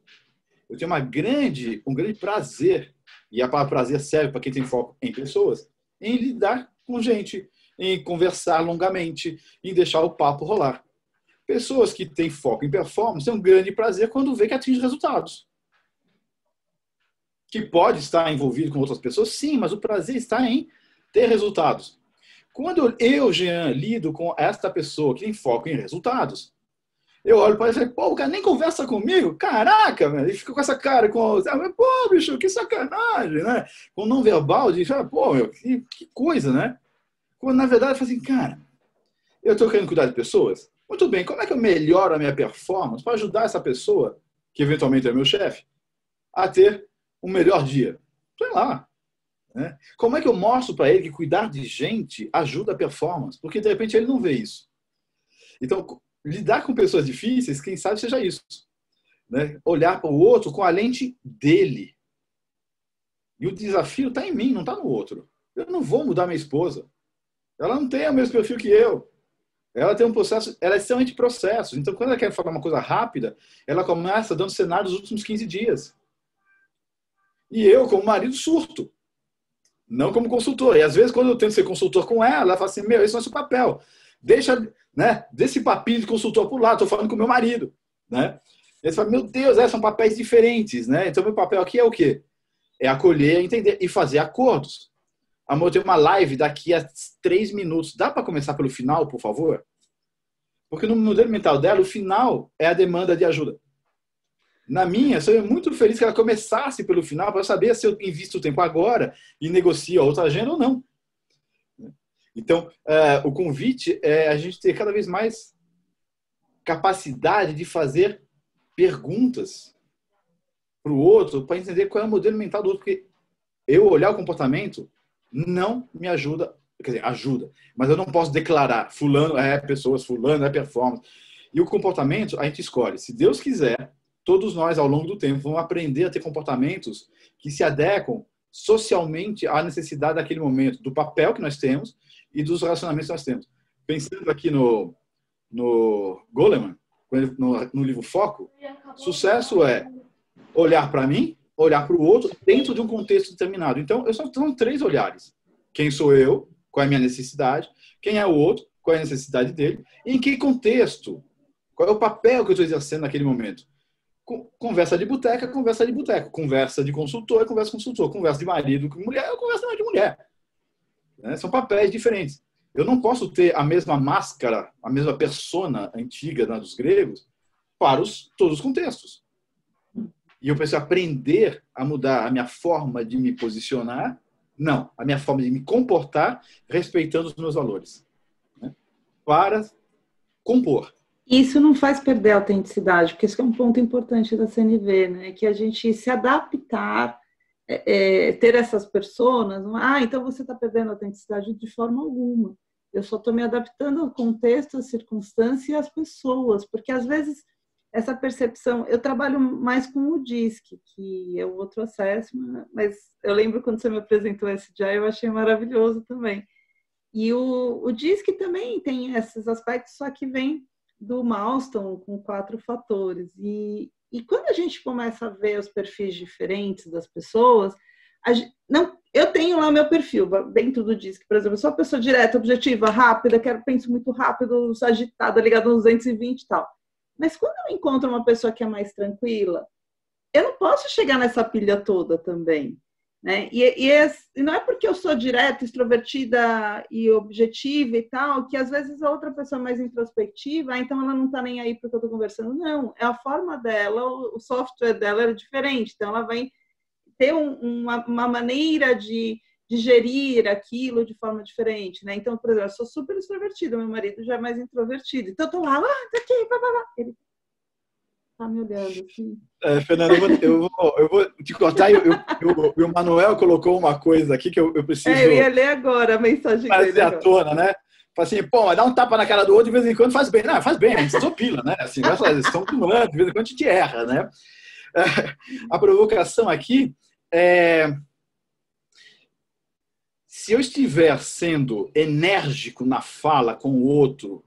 S2: eu tenho um grande prazer, e a palavra prazer serve para quem tem foco em pessoas, em lidar com gente, em conversar longamente, em deixar o papo rolar. Pessoas que têm foco em performance têm um grande prazer quando vê que atinge resultados. Que pode estar envolvido com outras pessoas, sim, mas o prazer está em ter resultados. Quando eu, Jean, lido com esta pessoa que tem foco em resultados, eu olho para ele e falo, pô, o cara nem conversa comigo? Caraca, velho. Ele fica com essa cara, pô, bicho, que sacanagem, né? Com não verbal, de, pô, meu, que coisa, né? Quando, na verdade, eu falo assim, cara, eu estou querendo cuidar de pessoas? Muito bem, como é que eu melhoro a minha performance para ajudar essa pessoa, que eventualmente é meu chefe, a ter um melhor dia? Sei lá. Né? Como é que eu mostro para ele que cuidar de gente ajuda a performance? Porque, de repente, ele não vê isso. Então, lidar com pessoas difíceis, quem sabe seja isso. Né? Olhar para o outro com a lente dele. E o desafio está em mim, não está no outro. Eu não vou mudar minha esposa. Ela não tem o mesmo perfil que eu. Ela tem um processo, ela é extremamente processo. Então, quando ela quer falar uma coisa rápida, ela começa dando cenário dos últimos 15 dias. E eu, como marido, surto. Não como consultor. E às vezes, quando eu tento ser consultor com ela fala assim, esse não é seu papel. Deixa, né, desse papinho de consultor por lá, estou falando com o meu marido. Né? E ele fala, meu Deus, são papéis diferentes. Né? Então, meu papel aqui é o quê? É acolher, entender e fazer acordos. Amor, eu tenho uma live daqui a 3 minutos. Dá para começar pelo final, por favor? Porque no modelo mental dela, o final é a demanda de ajuda. Na minha, eu seria muito feliz que ela começasse pelo final para saber se eu invisto o tempo agora e negocio a outra agenda ou não. Então, o convite é a gente ter cada vez mais capacidade de fazer perguntas para o outro para entender qual é o modelo mental do outro. Porque eu olhar o comportamento não me ajuda, quer dizer, ajuda, mas eu não posso declarar fulano é pessoas, fulano é performance. E o comportamento a gente escolhe. Se Deus quiser, todos nós, ao longo do tempo, vamos aprender a ter comportamentos que se adequam socialmente à necessidade daquele momento, do papel que nós temos e dos relacionamentos que nós temos. Pensando aqui no Goleman, no livro Foco, sucesso é olhar para mim, olhar para o outro dentro de um contexto determinado. Então, eu só tenho 3 olhares. Quem sou eu? Qual é a minha necessidade? Quem é o outro? Qual é a necessidade dele? E em que contexto? Qual é o papel que eu estou exercendo naquele momento? Conversa de boteca, conversa de boteco. Conversa de consultor, conversa de consultor. Conversa de marido com mulher, conversa de mulher. Né? São papéis diferentes. Eu não posso ter a mesma máscara, a mesma persona antiga dos gregos para todos os contextos. E eu preciso aprender a mudar a minha forma de me posicionar, não, a minha forma de me comportar, respeitando os meus valores. Né? Para compor.
S1: Isso não faz perder a autenticidade, porque isso é um ponto importante da CNV, né? Que a gente se adaptar, ter essas personas, então você está perdendo a autenticidade de forma alguma. Eu só estou me adaptando ao contexto, às circunstâncias e às pessoas, porque às vezes essa percepção, eu trabalho mais com o DISC, que é o outro assessment, mas eu lembro quando você me apresentou esse dia, eu achei maravilhoso também. E o DISC também tem esses aspectos, só que vem do Milestone com 4 fatores. E quando a gente começa a ver os perfis diferentes das pessoas, eu tenho lá o meu perfil dentro do DISC, por exemplo, eu sou uma pessoa direta, objetiva, rápida, penso muito rápido, agitada, ligada nos 220 e tal. Mas quando eu encontro uma pessoa que é mais tranquila, eu não posso chegar nessa pilha toda também. Né? E não é porque eu sou direta, extrovertida e objetiva e tal, que às vezes a outra pessoa é mais introspectiva, então ela não está nem aí porque eu estou conversando. Não, é a forma dela, o software dela é diferente, então ela vai ter uma maneira de gerir aquilo de forma diferente. Né? Então, por exemplo, eu sou super extrovertida, meu marido já é mais introvertido, então eu estou lá, aqui, ele tá me olhando assim.
S2: Fernanda, eu vou te cortar. O Manuel colocou uma coisa aqui que eu preciso.
S1: Eu ia ler agora a mensagem dele.
S2: Trazer à tona, né? Fala assim, pô, mas dá um tapa na cara do outro de vez em quando faz bem. Não, faz bem, a gente desopila, né? Assim, estão humano, de vez em quando a gente erra, né? A provocação aqui é. Se eu estiver sendo enérgico na fala com o outro,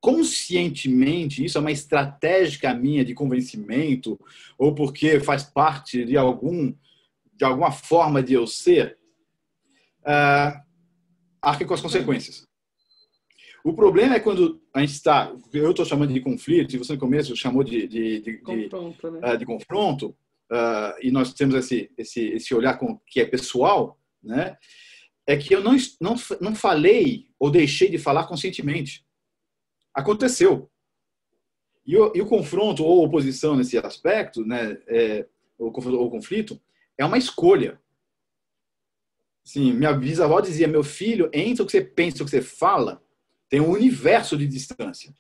S2: conscientemente, isso é uma estratégia minha de convencimento, ou porque faz parte de alguma forma de eu ser, arque com as consequências. O problema é quando a gente está, eu estou chamando de conflito, e você no começo chamou de
S1: confronto, né?
S2: De confronto, e nós temos esse olhar que é pessoal, né? É que eu não falei ou deixei de falar conscientemente. Aconteceu. E o confronto ou oposição nesse aspecto, né, o conflito, é uma escolha. Assim, minha bisavó dizia, meu filho, entre o que você pensa e o que você fala, tem um universo de distância.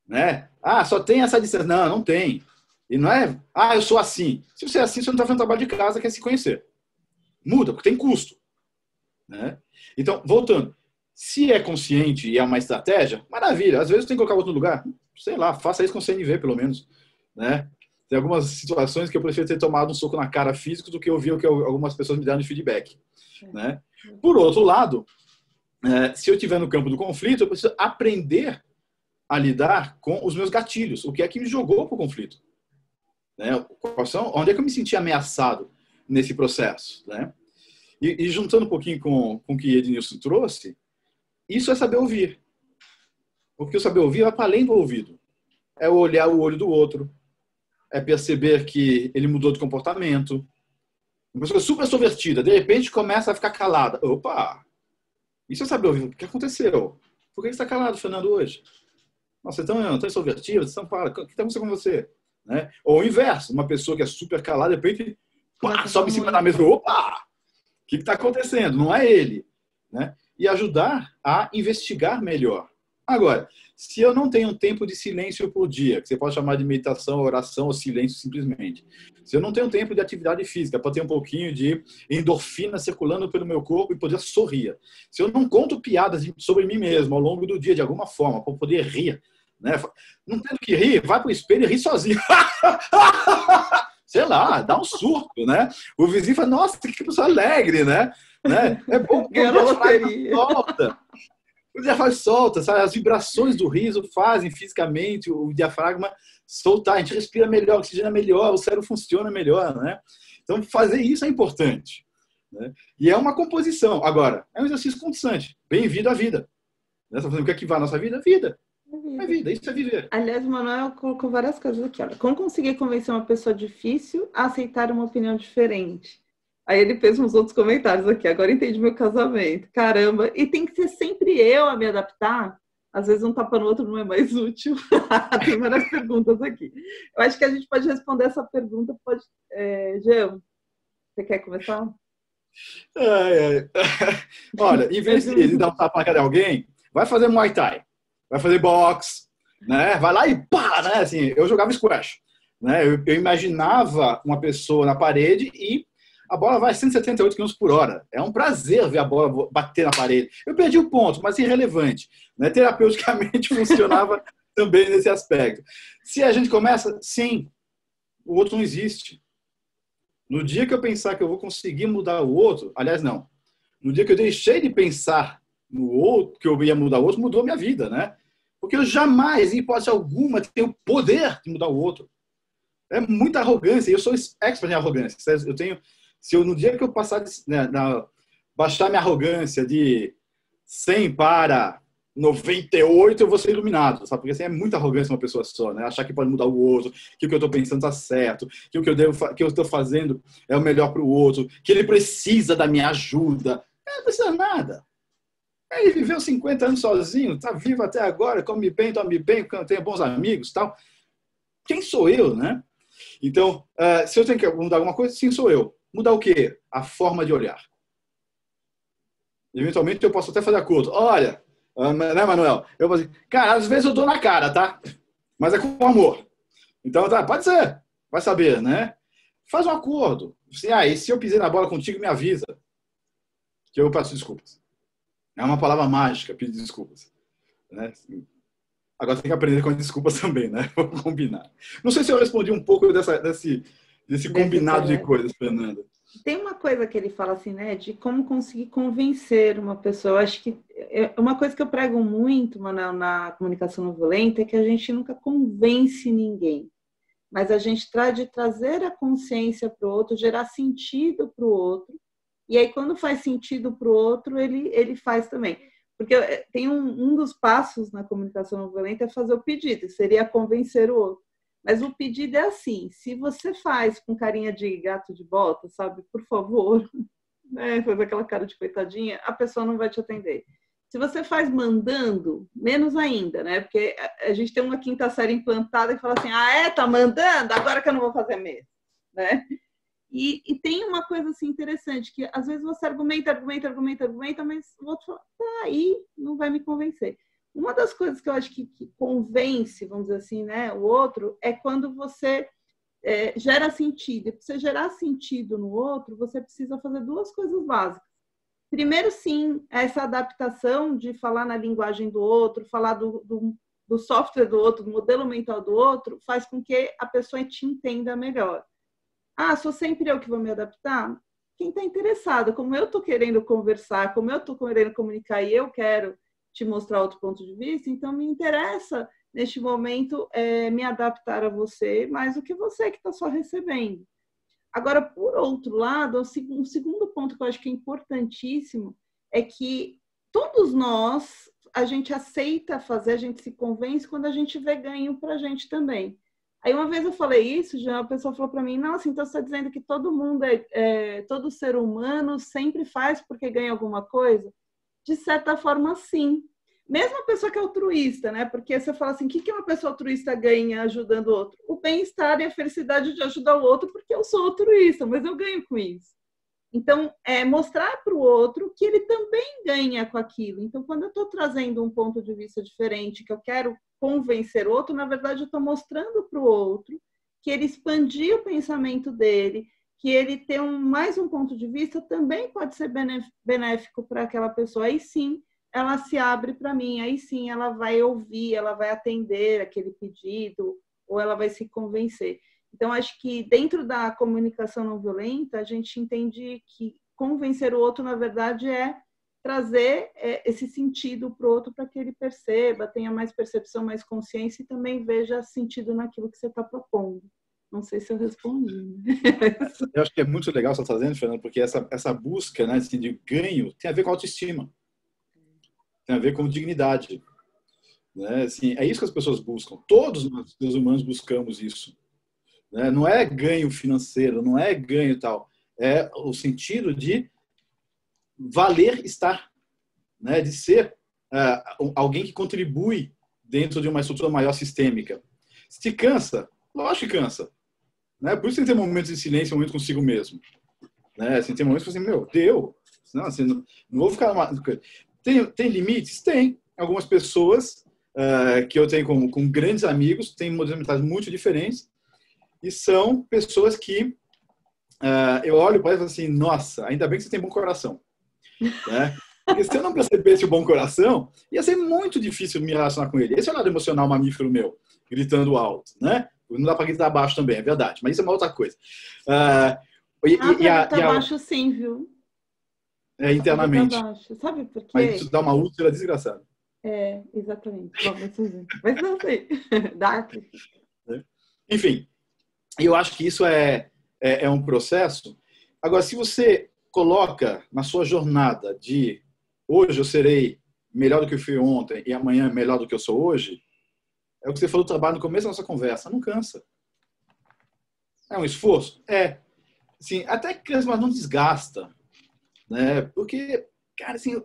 S2: Né? Só tem essa distância. Não, não tem. E não é, eu sou assim. Se você é assim, você não está fazendo trabalho de casa, quer se conhecer. Muda, porque tem custo. Né? Então, voltando. Se é consciente e é uma estratégia, maravilha. Às vezes tem que colocar outro lugar. Sei lá, faça isso com CNV, pelo menos. Né? Tem algumas situações que eu prefiro ter tomado um soco na cara físico do que ouvir o que algumas pessoas me deram de feedback. Né? Por outro lado, se eu estiver no campo do conflito, eu preciso aprender a lidar com os meus gatilhos. O que é que me jogou para o conflito? Né? Onde é que eu me senti ameaçado nesse processo? Né? E juntando um pouquinho com o que Ednilson trouxe, isso é saber ouvir. Porque o saber ouvir vai para além do ouvido. É olhar o olho do outro, é perceber que ele mudou de comportamento. Uma pessoa super extrovertida, de repente começa a ficar calada. Opa! Isso é saber ouvir. O que aconteceu? Por que você está calado, Fernando, hoje? Nossa, você é tão extrovertido, você não fala. O que está acontecendo com você? Né? Ou o inverso, uma pessoa que é super calada, de repente, sobe em cima da mesa. Opa! O que está acontecendo? Não é ele. Né? E ajudar a investigar melhor. Agora, se eu não tenho um tempo de silêncio por dia, que você pode chamar de meditação, oração ou silêncio simplesmente. Se eu não tenho tempo de atividade física, para ter um pouquinho de endorfina circulando pelo meu corpo e poder sorrir. Se eu não conto piadas sobre mim mesmo ao longo do dia, de alguma forma, para poder rir, né? Não tendo que rir, vai para o espelho e ri sozinho. Sei lá, dá um surto, né? O vizinho fala, nossa, que pessoa alegre, né? É bom que
S1: ganhou loteria.
S2: O diafragma solta, sabe? As vibrações do riso fazem fisicamente o diafragma soltar, a gente respira melhor, oxigena melhor, o cérebro funciona melhor, né? Então, fazer isso é importante. Né? E é uma composição. Agora, é um exercício constante. Bem-vindo à vida. Né? Tá fazendo o que é que vai a nossa vida? Vida. É vida, isso é viver.
S1: Aliás, o Manuel colocou várias coisas aqui. Olha. Como conseguir convencer uma pessoa difícil a aceitar uma opinião diferente? Aí ele fez uns outros comentários aqui. Agora entendi meu casamento. Caramba. E tem que ser sempre eu a me adaptar? Às vezes um tapa no outro não é mais útil. Tem várias perguntas aqui. Eu acho que a gente pode responder essa pergunta. Jean, você quer começar?
S2: Olha, em vez de dar um tapa na cara de alguém, vai fazer Muay Thai. Vai fazer boxe. Né? Vai lá e pá! Né? Assim, eu jogava squash. Né? Eu imaginava uma pessoa na parede e a bola vai 178 km por hora. É um prazer ver a bola bater na parede. Eu perdi o ponto, mas irrelevante. Né? Terapeuticamente funcionava também nesse aspecto. Se a gente começa, sim, o outro não existe. No dia que eu pensar que eu vou conseguir mudar o outro, aliás, não. No dia que eu deixei de pensar no outro, que eu ia mudar o outro, mudou a minha vida, né? Porque eu jamais, em hipótese alguma, tenho o poder de mudar o outro. É muita arrogância. Eu sou expert em arrogância. Eu tenho... no dia que eu passar, baixar minha arrogância de 100 para 98, eu vou ser iluminado, sabe? Porque assim, é muita arrogância uma pessoa só, né? Achar que pode mudar o outro, que o que eu estou pensando está certo, que o que eu estou fazendo é o melhor para o outro, que ele precisa da minha ajuda. Não precisa nada. Ele viveu 50 anos sozinho, está vivo até agora, come bem, dorme bem, tem bons amigos, tal. Quem sou eu, né? Então, se eu tenho que mudar alguma coisa, sim, sou eu. Mudar o quê? A forma de olhar. Eventualmente eu posso até fazer acordo. Olha, né, Manuel? Eu vou dizer, cara, às vezes eu dou na cara, tá? Mas é com amor. Então, tá, pode ser. Vai saber, né? Faz um acordo. Assim, e se eu pisei na bola contigo, me avisa. Que eu peço desculpas. É uma palavra mágica, pedir desculpas. Né? Agora tem que aprender com as desculpas também, né? Vamos combinar. Não sei se eu respondi um pouco desse combinado de coisas, Fernanda.
S1: Tem uma coisa que ele fala assim, né, de como conseguir convencer uma pessoa. Eu acho que uma coisa que eu prego muito, Manuel, na comunicação não violenta é que a gente nunca convence ninguém, mas a gente trata de trazer a consciência para o outro, gerar sentido para o outro, e aí quando faz sentido para o outro, ele faz também. Porque tem um dos passos na comunicação não violenta é fazer o pedido, seria convencer o outro. Mas o pedido é assim, se você faz com carinha de gato de bota, sabe, por favor, né, faz aquela cara de coitadinha, a pessoa não vai te atender. Se você faz mandando, menos ainda, né? Porque a gente tem uma quinta série implantada e fala assim, tá mandando? Agora que eu não vou fazer mesmo, né? E tem uma coisa assim interessante, que às vezes você argumenta, mas o outro fala, tá aí, não vai me convencer. Uma das coisas que eu acho que convence, vamos dizer assim, né, o outro, é quando você gera sentido. E para você gerar sentido no outro, você precisa fazer duas coisas básicas. Primeiro, sim, essa adaptação de falar na linguagem do outro, falar do software do outro, do modelo mental do outro, faz com que a pessoa te entenda melhor. Sou sempre eu que vou me adaptar? Quem está interessado, como eu estou querendo conversar, como eu estou querendo comunicar e eu quero te mostrar outro ponto de vista, então me interessa, neste momento, me adaptar a você mais do que você que está só recebendo. Agora, por outro lado, um segundo ponto que eu acho que é importantíssimo é que todos nós, a gente aceita fazer, a gente se convence quando a gente vê ganho para a gente também. Aí uma vez eu falei isso, já a pessoa falou para mim, nossa, então você está dizendo que todo mundo, todo ser humano sempre faz porque ganha alguma coisa? De certa forma, sim. Mesmo a pessoa que é altruísta, né? Porque você fala assim, o que uma pessoa altruísta ganha ajudando o outro? O bem-estar e a felicidade de ajudar o outro porque eu sou altruísta, mas eu ganho com isso. Então, mostrar para o outro que ele também ganha com aquilo. Então, quando eu estou trazendo um ponto de vista diferente, que eu quero convencer o outro, na verdade, eu estou mostrando para o outro que ele expandir o pensamento dele, que ele ter mais um ponto de vista também pode ser benéfico para aquela pessoa. Aí sim, ela se abre para mim, aí sim ela vai ouvir, ela vai atender aquele pedido, ou ela vai se convencer. Então, acho que dentro da comunicação não violenta, a gente entende que convencer o outro, na verdade, é trazer esse sentido para o outro para que ele perceba, tenha mais percepção, mais consciência e também veja sentido naquilo que você está propondo. Não sei se eu respondi.
S2: Eu acho que é muito legal você estar fazendo, Fernando, porque essa busca, né, assim, de ganho tem a ver com autoestima, tem a ver com dignidade. Né? Assim, é isso que as pessoas buscam. Todos nós, seres humanos, buscamos isso. Né? Não é ganho financeiro, não é ganho tal. É o sentido de valer estar, né? De ser alguém que contribui dentro de uma estrutura maior sistêmica. Se cansa, lógico que cansa. Né? Por isso tem momentos de silêncio, momentos consigo mesmo. Né? Assim, tem momentos que você, meu, deu. Não, assim, não vou ficar... Tem limites? Tem. Algumas pessoas que eu tenho com grandes amigos, têm modelos mentais muito diferentes, e são pessoas que eu olho para elas e falo assim, nossa, ainda bem que você tem bom coração. Né? Porque se eu não percebesse o bom coração, ia ser muito difícil me relacionar com ele. Esse é o lado emocional mamífero meu, gritando alto. Né? Não dá para gritar baixo também, é verdade, mas isso é uma outra coisa.
S1: Gritar baixo sim, viu?
S2: Internamente.
S1: Baixo. Sabe por quê?
S2: Mas isso dá uma úlcera desgraçada.
S1: Exatamente. Mas não sei. Dark.
S2: Enfim, eu acho que isso é um processo. Agora, se você coloca na sua jornada de hoje eu serei melhor do que eu fui ontem e amanhã melhor do que eu sou hoje, é o que você falou do trabalho no começo da nossa conversa. Não cansa. É um esforço? Assim, até que cansa, mas não desgasta. Né? Porque, cara, assim,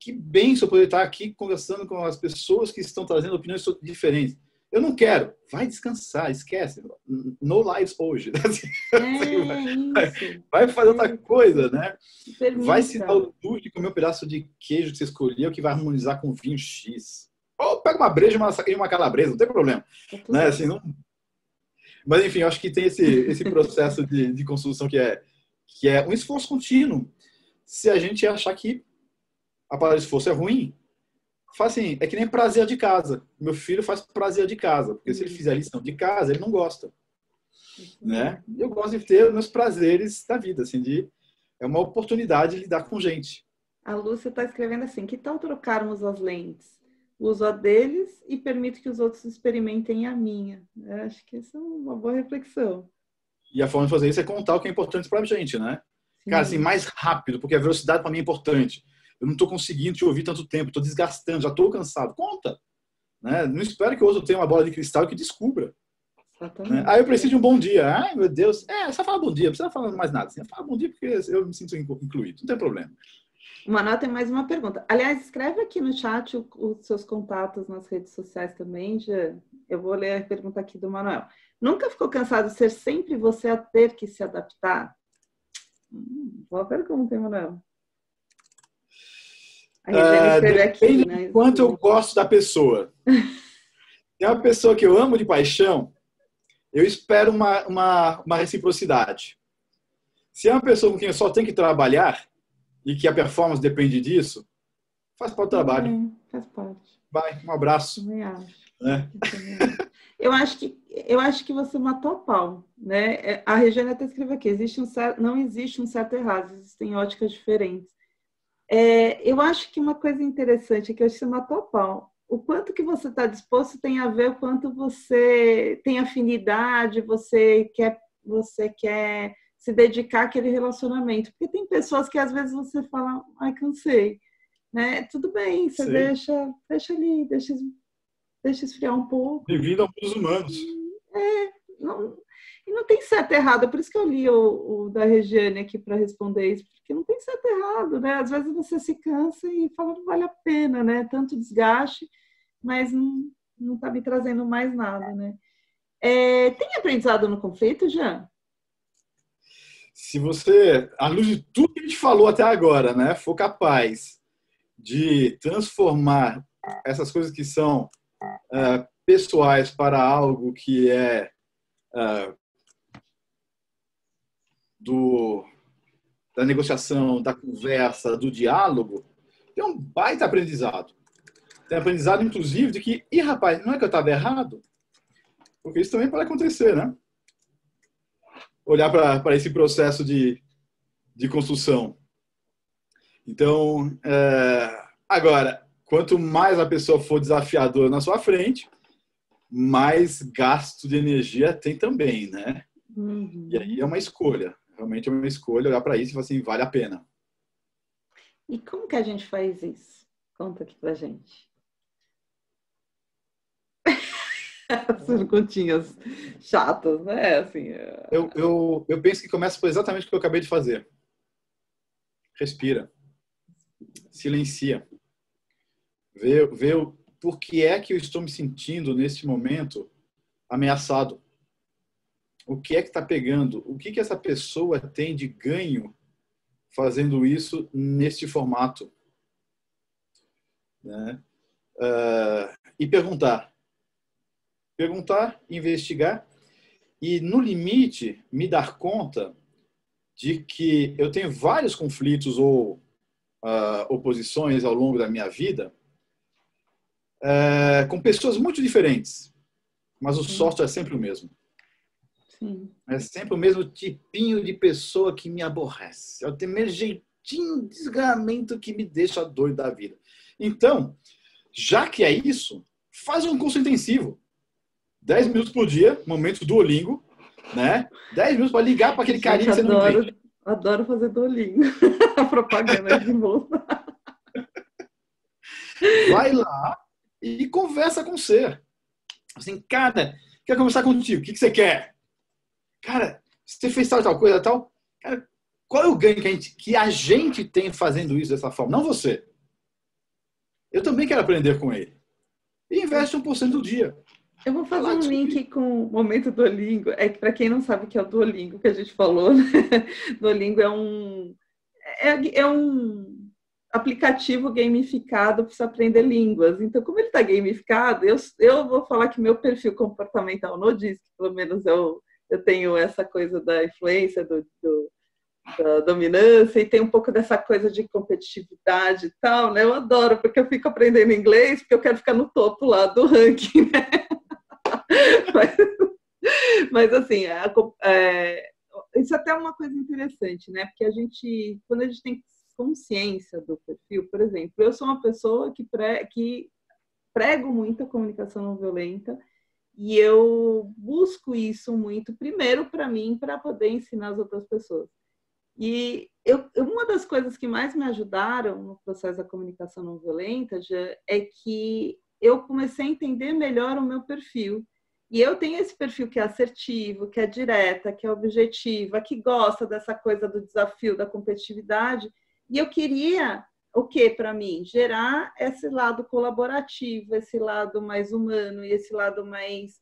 S2: que bem se eu poder estar aqui conversando com as pessoas que estão trazendo opiniões diferentes. Eu não quero. Vai descansar, esquece. No lives hoje. Vai fazer outra coisa, né? Vai se dar o luxo de comer um pedaço de queijo que você escolheu que vai harmonizar com vinho X. Ou pega uma breja e uma calabresa, não tem problema. Né? Assim, não... Mas, enfim, eu acho que tem esse processo de construção que é um esforço contínuo. Se a gente achar que a palavra esforço é ruim, faz assim, é que nem prazer de casa. Meu filho faz prazer de casa, porque se ele fizer a lição de casa, ele não gosta. né? E eu gosto de ter meus prazeres da vida, assim, é uma oportunidade de lidar com gente.
S1: A Lúcia está escrevendo assim: que tal trocarmos as lentes? Uso a deles e permito que os outros experimentem a minha. Eu acho que essa é uma boa reflexão.
S2: E a forma de fazer isso é contar o que é importante para a gente, né?
S1: Sim.
S2: Cara, assim, mais rápido, porque a velocidade para mim é importante. Eu não estou conseguindo te ouvir tanto tempo, estou desgastando, já estou cansado. Conta! Né? Não espero que o outro tenha uma bola de cristal e que descubra. Né? Ah, eu preciso de um bom dia. Ai, meu Deus. Só fala bom dia, não precisa falar mais nada. Assim, fala bom dia porque eu me sinto incluído. Não tem problema.
S1: O Manuel tem mais uma pergunta. Aliás, escreve aqui no chat os seus contatos nas redes sociais também, já. Eu vou ler a pergunta aqui do Manuel. Nunca ficou cansado de ser sempre você a ter que se adaptar? Boa pergunta, hein, Manuel? A Regina escreveu aqui, né?
S2: Quanto eu gosto da pessoa. É uma pessoa que eu amo de paixão, eu espero uma reciprocidade. Se é uma pessoa com quem eu só tenho que trabalhar e que a performance depende disso, faz parte do trabalho.
S1: Faz parte.
S2: Vai, um abraço.
S1: Também acho. Eu acho que você matou a pau, né? A Regina até escreveu aqui: não existe um certo e errado, existem óticas diferentes. Eu acho que uma coisa interessante é que eu acho que você matou a pau. O quanto que você está disposto tem a ver o quanto você tem afinidade, você quer se dedicar àquele relacionamento. Porque tem pessoas que às vezes você fala: ai, cansei. Né? Tudo bem, você deixa ali, deixa esfriar um pouco.
S2: Bem-vindo ao mundo dos humanos.
S1: E não tem certo e errado. Por isso que eu li o da Regiane aqui para responder isso, porque não tem certo e errado, né? Às vezes você se cansa e fala: não vale a pena, né? Tanto desgaste, mas não está me trazendo mais nada, né? Tem aprendizado no conflito, Jean?
S2: Se você, à luz de tudo que a gente falou até agora, né, for capaz de transformar essas coisas que são pessoais para algo que é da negociação, da conversa, do diálogo, tem um baita aprendizado. Tem aprendizado, inclusive, de que, rapaz, não é que eu estava errado? Porque isso também pode acontecer, né? Olhar para esse processo de construção. Então, agora, quanto mais a pessoa for desafiadora na sua frente, mais gasto de energia tem também, né?
S1: Uhum.
S2: E aí é uma escolha. Realmente é uma escolha olhar para isso e falar assim: vale a pena.
S1: E como que a gente faz isso? Conta aqui pra gente. As perguntinhas chatas, né? Assim,
S2: eu penso que começa por exatamente o que eu acabei de fazer. Respira. Silencia. Vê por que é que eu estou me sentindo neste momento ameaçado. O que é que está pegando? O que essa pessoa tem de ganho fazendo isso neste formato? Né? E perguntar. Perguntar, investigar e, no limite, me dar conta de que eu tenho vários conflitos ou oposições ao longo da minha vida com pessoas muito diferentes, mas o software é sempre o mesmo.
S1: Sim.
S2: É sempre o mesmo tipinho de pessoa que me aborrece. É o mesmo jeitinho de desgramento que me deixa doido da vida. Então, já que é isso, faz um curso intensivo. 10 minutos por dia, momento Duolingo, né? 10 minutos para ligar para aquele carinha que você não entende.
S1: Adoro fazer Duolingo. A propaganda de bolsa.
S2: Vai lá e conversa com você. Assim, cara, quero conversar contigo. O que você quer? Cara, você fez tal coisa, tal. Cara, qual é o ganho que a gente tem fazendo isso dessa forma? Não você. Eu também quero aprender com ele. E investe 1% do dia.
S1: Eu vou fazer um link com o momento Duolingo. É que, para quem não sabe o que é o Duolingo, que a gente falou, né? Duolingo é um aplicativo gamificado para você aprender línguas. Então, como ele está gamificado, eu vou falar que meu perfil comportamental no Disque, pelo menos eu tenho essa coisa da influência, da dominância, e tem um pouco dessa coisa de competitividade e tal, né? Eu adoro, porque eu fico aprendendo inglês, porque eu quero ficar no topo lá do ranking, né? Mas, assim, isso até é uma coisa interessante, né? Porque quando a gente tem consciência do perfil, por exemplo, eu sou uma pessoa que prego muito a comunicação não violenta e eu busco isso muito, primeiro para mim, para poder ensinar as outras pessoas. E uma das coisas que mais me ajudaram no processo da comunicação não violenta é que eu comecei a entender melhor o meu perfil. E eu tenho esse perfil que é assertivo, que é direta, que é objetiva, que gosta dessa coisa do desafio, da competitividade. E eu queria o que para mim? Gerar esse lado colaborativo, esse lado mais humano e esse lado mais...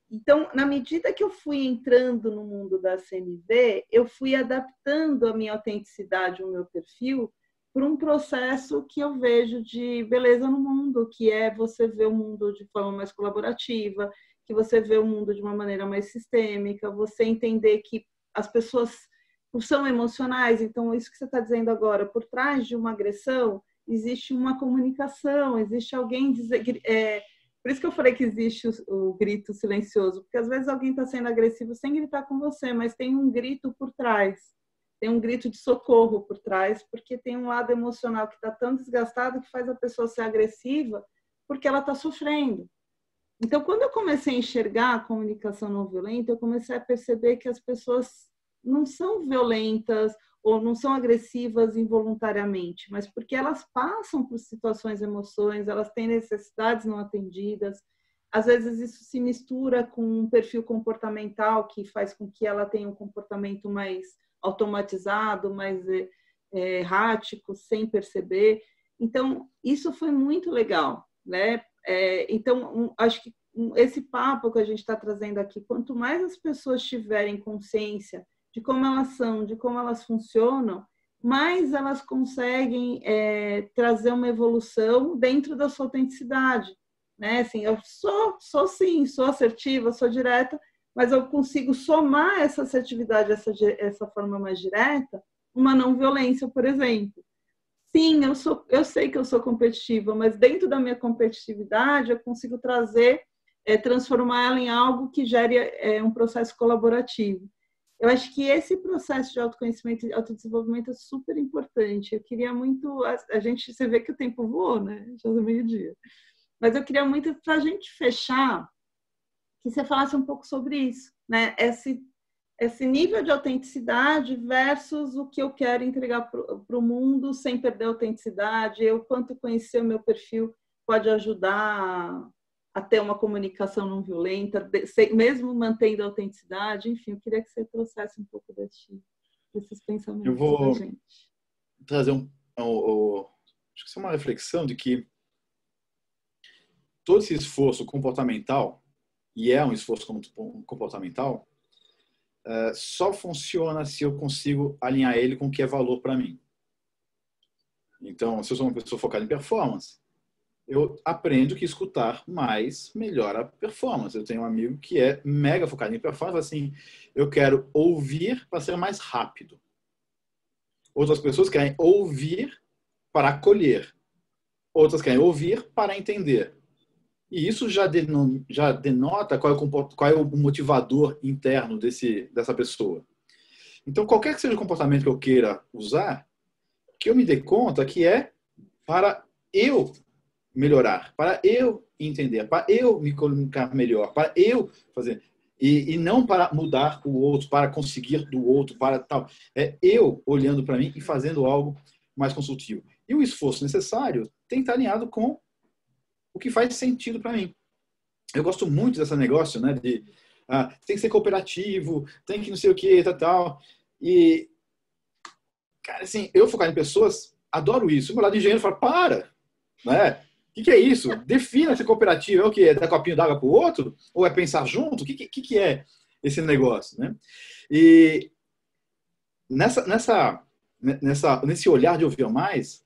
S1: Então, na medida que eu fui entrando no mundo da CNV, eu fui adaptando a minha autenticidade, o meu perfil, por um processo que eu vejo de beleza no mundo, que é você ver o mundo de forma mais colaborativa, que você vê o mundo de uma maneira mais sistêmica, você entender que as pessoas são emocionais, então isso que você está dizendo agora, por trás de uma agressão, existe uma comunicação, existe alguém por isso que eu falei que existe o grito silencioso, porque às vezes alguém está sendo agressivo sem gritar com você, mas tem um grito por trás, tem um grito de socorro por trás, porque tem um lado emocional que está tão desgastado que faz a pessoa ser agressiva porque ela está sofrendo. Então, quando eu comecei a enxergar a comunicação não violenta, eu comecei a perceber que as pessoas não são violentas ou não são agressivas involuntariamente, mas porque elas passam por situações, emoções, elas têm necessidades não atendidas. Às vezes isso se mistura com um perfil comportamental que faz com que ela tenha um comportamento mais automatizado, mais errático, sem perceber. Então, isso foi muito legal, né? Então, acho que esse papo que a gente está trazendo aqui, quanto mais as pessoas tiverem consciência de como elas são, de como elas funcionam, mais elas conseguem trazer uma evolução dentro da sua autenticidade. Né? Assim, eu sou assertiva, sou direta, mas eu consigo somar essa assertividade, essa forma mais direta, uma não violência, por exemplo. Sim, eu sei que eu sou competitiva, mas dentro da minha competitividade eu consigo transformar ela em algo que gere um processo colaborativo. Eu acho que esse processo de autoconhecimento e autodesenvolvimento é super importante. Eu queria muito... Você vê que o tempo voou, né? Já é meio-dia. Mas eu queria muito, para a gente fechar, que você falasse um pouco sobre isso, né? Esse nível de autenticidade versus o que eu quero entregar para o mundo sem perder a autenticidade, o quanto conhecer o meu perfil pode ajudar a ter uma comunicação não violenta, mesmo mantendo a autenticidade. Enfim, eu queria que você trouxesse um pouco desses pensamentos.
S2: Eu vou trazer acho que isso é uma reflexão de que todo esse esforço comportamental, e é um esforço comportamental, só funciona se eu consigo alinhar ele com o que é valor para mim. Então, se eu sou uma pessoa focada em performance, eu aprendo que escutar mais melhora a performance. Eu tenho um amigo que é mega focado em performance, assim, eu quero ouvir para ser mais rápido. Outras pessoas querem ouvir para acolher. Outras querem ouvir para entender. E isso já denota qual é o motivador interno dessa pessoa. Então, qualquer que seja o comportamento que eu queira usar, que eu me dê conta que é para eu melhorar, para eu entender, para eu me comunicar melhor, para eu fazer. E não para mudar o outro, para conseguir do outro, para tal. É eu olhando para mim e fazendo algo mais construtivo. E o esforço necessário tem que estar alinhado com o que faz sentido para mim. Eu gosto muito desse negócio, né, de tem que ser cooperativo, tem que não sei o que, tal. E, cara, assim, eu focar em pessoas, adoro isso. O meu lado de engenheiro fala, para, né? O que é isso? Defina ser cooperativo. É o quê? É dar copinho d'água para o outro? Ou é pensar junto? O que é esse negócio, né? E nesse olhar de ouvir mais,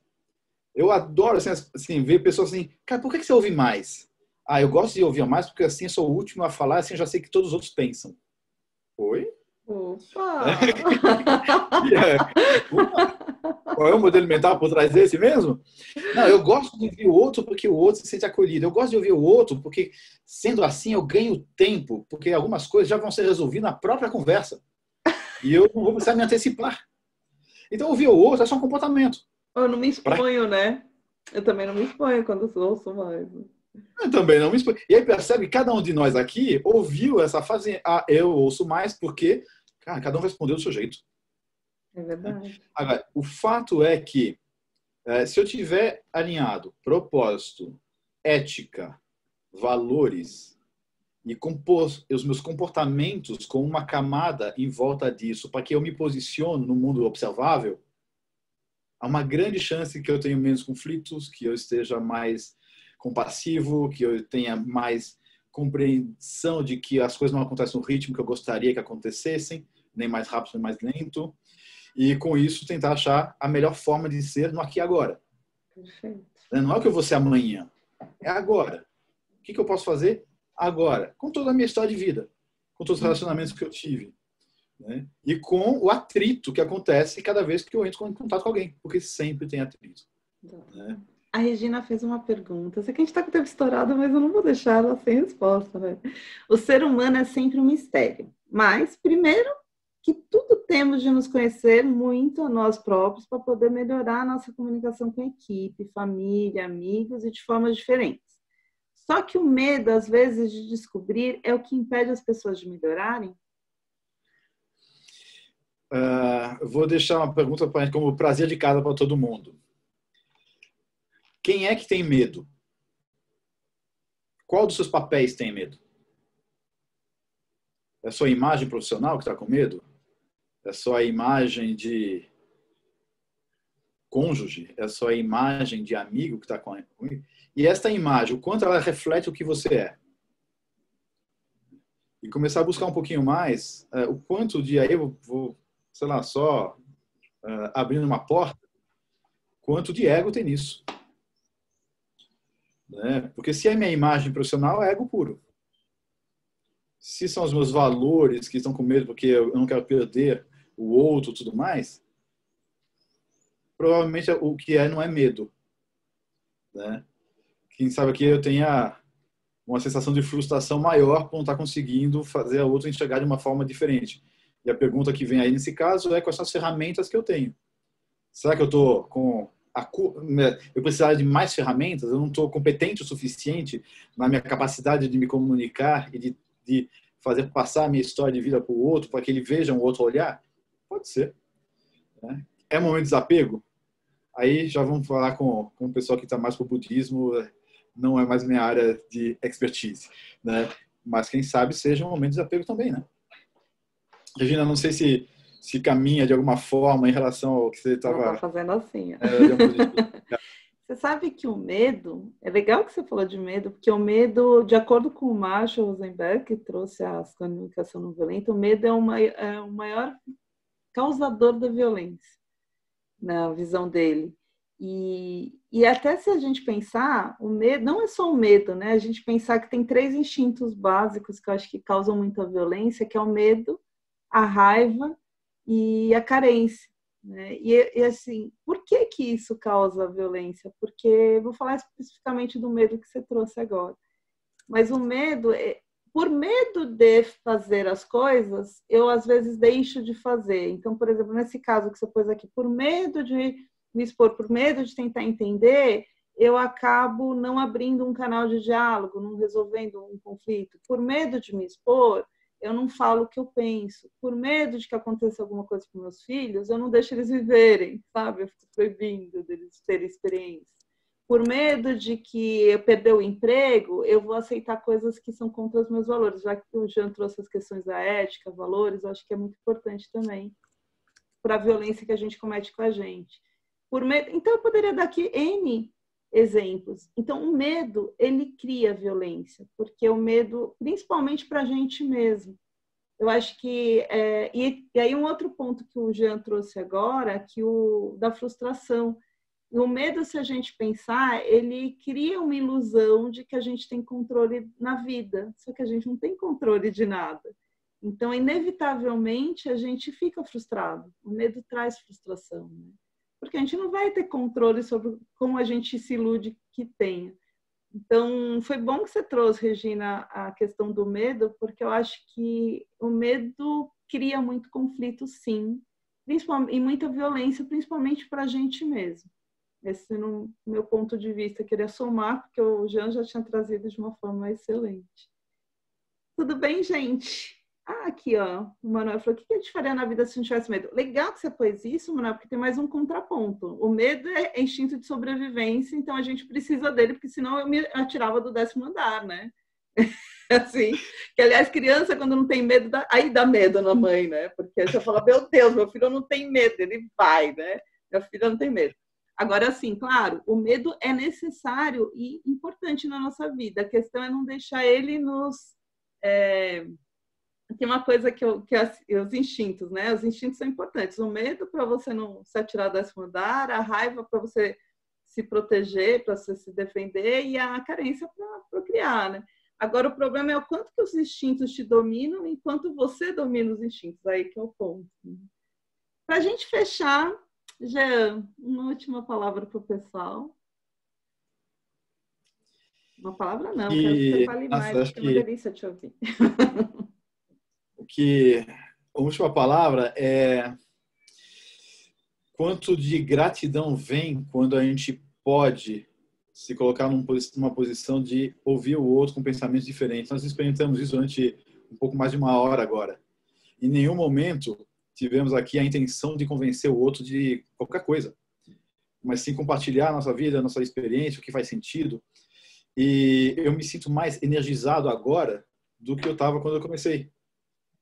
S2: eu adoro assim, ver pessoas assim, cara, por que você ouve mais? Eu gosto de ouvir mais porque assim eu sou o último a falar, assim eu já sei que todos os outros pensam. Oi?
S1: Opa!
S2: Qual é o modelo mental por trás desse mesmo? Não, eu gosto de ouvir o outro porque o outro se sente acolhido. Eu gosto de ouvir o outro porque, sendo assim, eu ganho tempo, porque algumas coisas já vão ser resolvidas na própria conversa. E eu não vou precisar me antecipar. Então, ouvir o outro é só um comportamento.
S1: Eu não me exponho, né? Eu também não me exponho quando eu ouço mais.
S2: Eu também não me exponho. E aí percebe que cada um de nós aqui ouviu essa fase, eu ouço mais porque, cara, cada um respondeu do seu jeito.
S1: É verdade.
S2: Agora, o fato é que, se eu tiver alinhado propósito, ética, valores e compor os meus comportamentos com uma camada em volta disso, para que eu me posicione no mundo observável, há uma grande chance que eu tenha menos conflitos, que eu esteja mais compassivo, que eu tenha mais compreensão de que as coisas não acontecem no ritmo que eu gostaria que acontecessem, nem mais rápido, nem mais lento. E com isso tentar achar a melhor forma de ser no aqui e agora.
S1: Perfeito.
S2: Não é o que eu vou ser amanhã, é agora. O que eu posso fazer agora? Com toda a minha história de vida, com todos os relacionamentos que eu tive. Né? E com o atrito que acontece cada vez que eu entro em contato com alguém, porque sempre tem atrito. Né?
S1: A Regina fez uma pergunta. Sei que a gente está com o tempo estourado, mas eu não vou deixar ela sem resposta. Né? O ser humano é sempre um mistério. Mas, primeiro, que tudo temos de nos conhecer muito a nós próprios para poder melhorar a nossa comunicação com a equipe, família, amigos e de formas diferentes. Só que o medo, às vezes, de descobrir é o que impede as pessoas de melhorarem?
S2: Vou deixar uma pergunta como prazer de casa para todo mundo. Quem é que tem medo? Qual dos seus papéis tem medo? É a sua imagem profissional que está com medo? É só a imagem de cônjuge? É só a imagem de amigo que está com ele? E esta imagem, o quanto ela reflete o que você é? E começar a buscar um pouquinho mais o quanto de aí eu vou, sei lá, só abrindo uma porta, quanto de ego tem nisso. Né? Porque se é minha imagem profissional, é ego puro. Se são os meus valores que estão com medo porque eu não quero perder o outro e tudo mais, provavelmente o que não é medo. Né? Quem sabe aqui eu tenha uma sensação de frustração maior por não estar conseguindo fazer a outra enxergar de uma forma diferente. E a pergunta que vem aí nesse caso é quais são as ferramentas que eu tenho. Será que eu estou com eu precisaria de mais ferramentas? Eu não estou competente o suficiente na minha capacidade de me comunicar e de fazer passar a minha história de vida para o outro, para que ele veja um outro olhar? Pode ser. Né? É um momento de desapego? Aí já vamos falar com o pessoal que está mais para o budismo, não é mais minha área de expertise. Né? Mas quem sabe seja um momento de desapego também. Né? Regina, não sei se caminha de alguma forma em relação ao que você estava
S1: fazendo assim. Você sabe que o medo, é legal que você falou de medo, porque o medo, de acordo com o Marshall Rosenberg, que trouxe a comunicação não violenta, o medo é o maior causador da violência, na visão dele. E até se a gente pensar, o medo não é só o medo, né? A gente pensar que tem 3 instintos básicos que eu acho que causam muita violência, que é o medo, a raiva e a carência. Né? E assim, por que isso causa violência? Porque, vou falar especificamente do medo que você trouxe agora, mas o medo, por medo de fazer as coisas, eu às vezes deixo de fazer. Então, por exemplo, nesse caso que você pôs aqui, por medo de me expor, por medo de tentar entender, eu acabo não abrindo um canal de diálogo, não resolvendo um conflito. Por medo de me expor, eu não falo o que eu penso. Por medo de que aconteça alguma coisa com meus filhos, eu não deixo eles viverem, sabe? Eu fico proibindo deles terem experiência. Por medo de que eu perder o emprego, eu vou aceitar coisas que são contra os meus valores. Já que o Jean trouxe as questões da ética, valores, eu acho que é muito importante também para a violência que a gente comete com a gente. Por medo... Então, eu poderia dar aqui N exemplos. Então, o medo, ele cria violência, porque o medo, principalmente para a gente mesmo. Eu acho que... E aí, um outro ponto que o Jean trouxe agora, que da frustração. O medo, se a gente pensar, ele cria uma ilusão de que a gente tem controle na vida, só que a gente não tem controle de nada. Então, inevitavelmente, a gente fica frustrado. O medo traz frustração, né? Porque a gente não vai ter controle sobre como a gente se ilude que tenha. Então, foi bom que você trouxe, Regina, a questão do medo, porque eu acho que o medo cria muito conflito, sim, e muita violência, principalmente para a gente mesmo. Esse, no meu ponto de vista, queria somar, porque o Jean já tinha trazido de uma forma excelente. Tudo bem, gente? Ah, aqui, ó, o Manuel falou, o que a gente faria na vida se não tivesse medo? Legal que você pôs isso, Manuel, porque tem mais um contraponto. O medo é instinto de sobrevivência, então a gente precisa dele, porque senão eu me atirava do 10º andar, né? Assim, que aliás, criança, quando não tem medo, aí dá medo na mãe, né? Porque aí você fala, meu Deus, meu filho não tem medo, ele vai, né? Minha filha não tem medo. Agora, assim, claro, o medo é necessário e importante na nossa vida. A questão é não deixar ele nos... Tem uma coisa que os instintos, né? Os instintos são importantes. O medo para você não se atirar do 10º andar, a raiva para você se proteger, para você se defender, e a carência para procriar, né? Agora, o problema é o quanto que os instintos te dominam e quanto você domina os instintos. Aí que é o ponto. Para a gente fechar, Jean, uma última palavra para o pessoal. Uma palavra não, quero que você fale mais, porque é uma delícia te ouvir.
S2: A última palavra é quanto de gratidão vem quando a gente pode se colocar numa posição de ouvir o outro com pensamentos diferentes. Nós experimentamos isso durante um pouco mais de 1 hora agora. Em nenhum momento tivemos aqui a intenção de convencer o outro de qualquer coisa, mas sim compartilhar a nossa vida, a nossa experiência, o que faz sentido. E eu me sinto mais energizado agora do que eu estava quando eu comecei,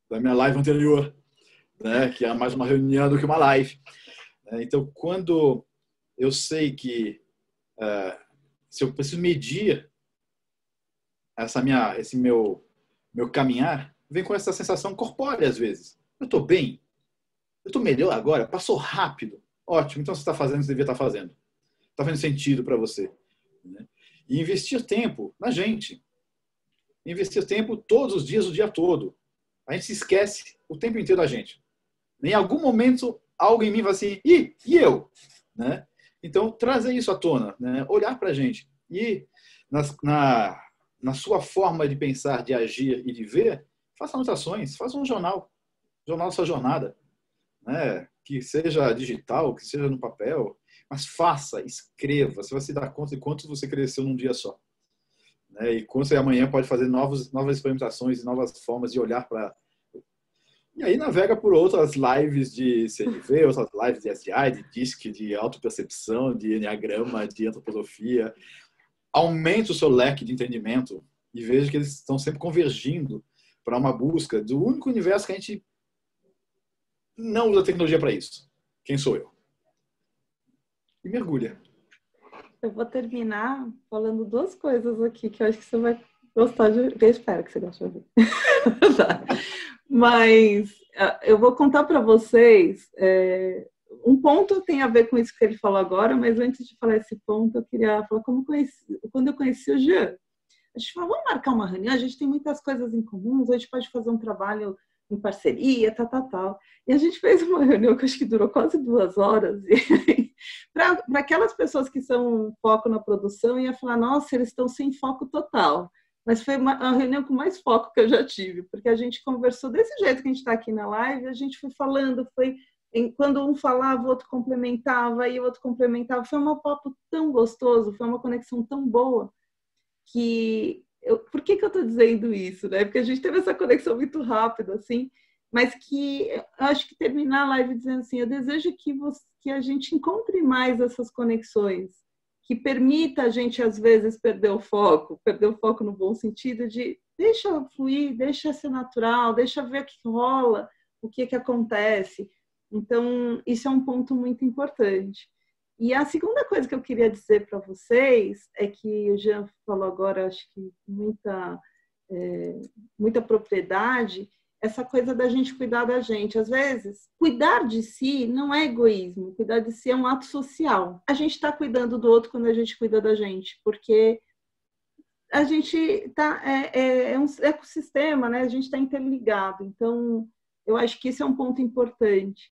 S2: da minha live anterior, né? Que era mais uma reunião do que uma live. Então, quando eu sei que se eu preciso medir esse meu caminhar, vem com essa sensação corpórea às vezes. Eu estou bem, eu estou melhor agora, passou rápido. Ótimo, então você está fazendo o que você devia estar fazendo. Está fazendo sentido para você. Né? E investir tempo na gente. Investir tempo todos os dias, o dia todo. A gente se esquece o tempo inteiro da gente. Em algum momento, algo em mim vai assim, e eu? Né? Então, trazer isso à tona, né? Olhar para a gente. E na sua forma de pensar, de agir e de ver, faça anotações, faça um jornal da sua jornada. Né? Que seja digital, que seja no papel, mas faça, escreva. Você vai se dar conta de quanto você cresceu num dia só. Né? E quando você amanhã pode fazer novas experimentações e novas formas de olhar para... E aí navega por outras lives de CNV, outras lives de SI, de DISC, de autopercepção, de enneagrama, de antroposofia. Aumente o seu leque de entendimento e veja que eles estão sempre convergindo para uma busca do único universo que a gente não usa tecnologia para isso. Quem sou eu? E mergulha.
S1: Eu vou terminar falando 2 coisas aqui que eu acho que você vai gostar de ver. Eu espero que você goste de ouvir. Mas eu vou contar para vocês. Um ponto tem a ver com isso que ele falou agora, mas antes de falar esse ponto, eu queria falar quando eu conheci o Jean. A gente falou, vamos marcar uma reunião, a gente tem muitas coisas em comum, a gente pode fazer um trabalho em parceria, tal. E a gente fez uma reunião que acho que durou quase 2 horas. Para aquelas pessoas que são foco na produção, ia falar, nossa, eles estão sem foco total. Mas foi a reunião com mais foco que eu já tive, porque a gente conversou desse jeito que a gente está aqui na live, a gente foi falando, quando um falava, o outro complementava, e o outro complementava. Foi um papo tão gostoso, foi uma conexão tão boa, que... Por que eu estou dizendo isso? Né? Porque a gente teve essa conexão muito rápida, assim, mas que eu acho que terminar a live dizendo assim, eu desejo que a gente encontre mais essas conexões, que permita a gente, às vezes, perder o foco no bom sentido de deixa fluir, deixa ser natural, deixa ver o que rola, o que acontece. Então, isso é um ponto muito importante. E a segunda coisa que eu queria dizer para vocês é que o Jean falou agora, acho que muita propriedade, essa coisa da gente cuidar da gente. Às vezes, cuidar de si não é egoísmo, cuidar de si é um ato social. A gente está cuidando do outro quando a gente cuida da gente, porque a gente tá, é um ecossistema, né? A gente está interligado. Então, eu acho que esse é um ponto importante.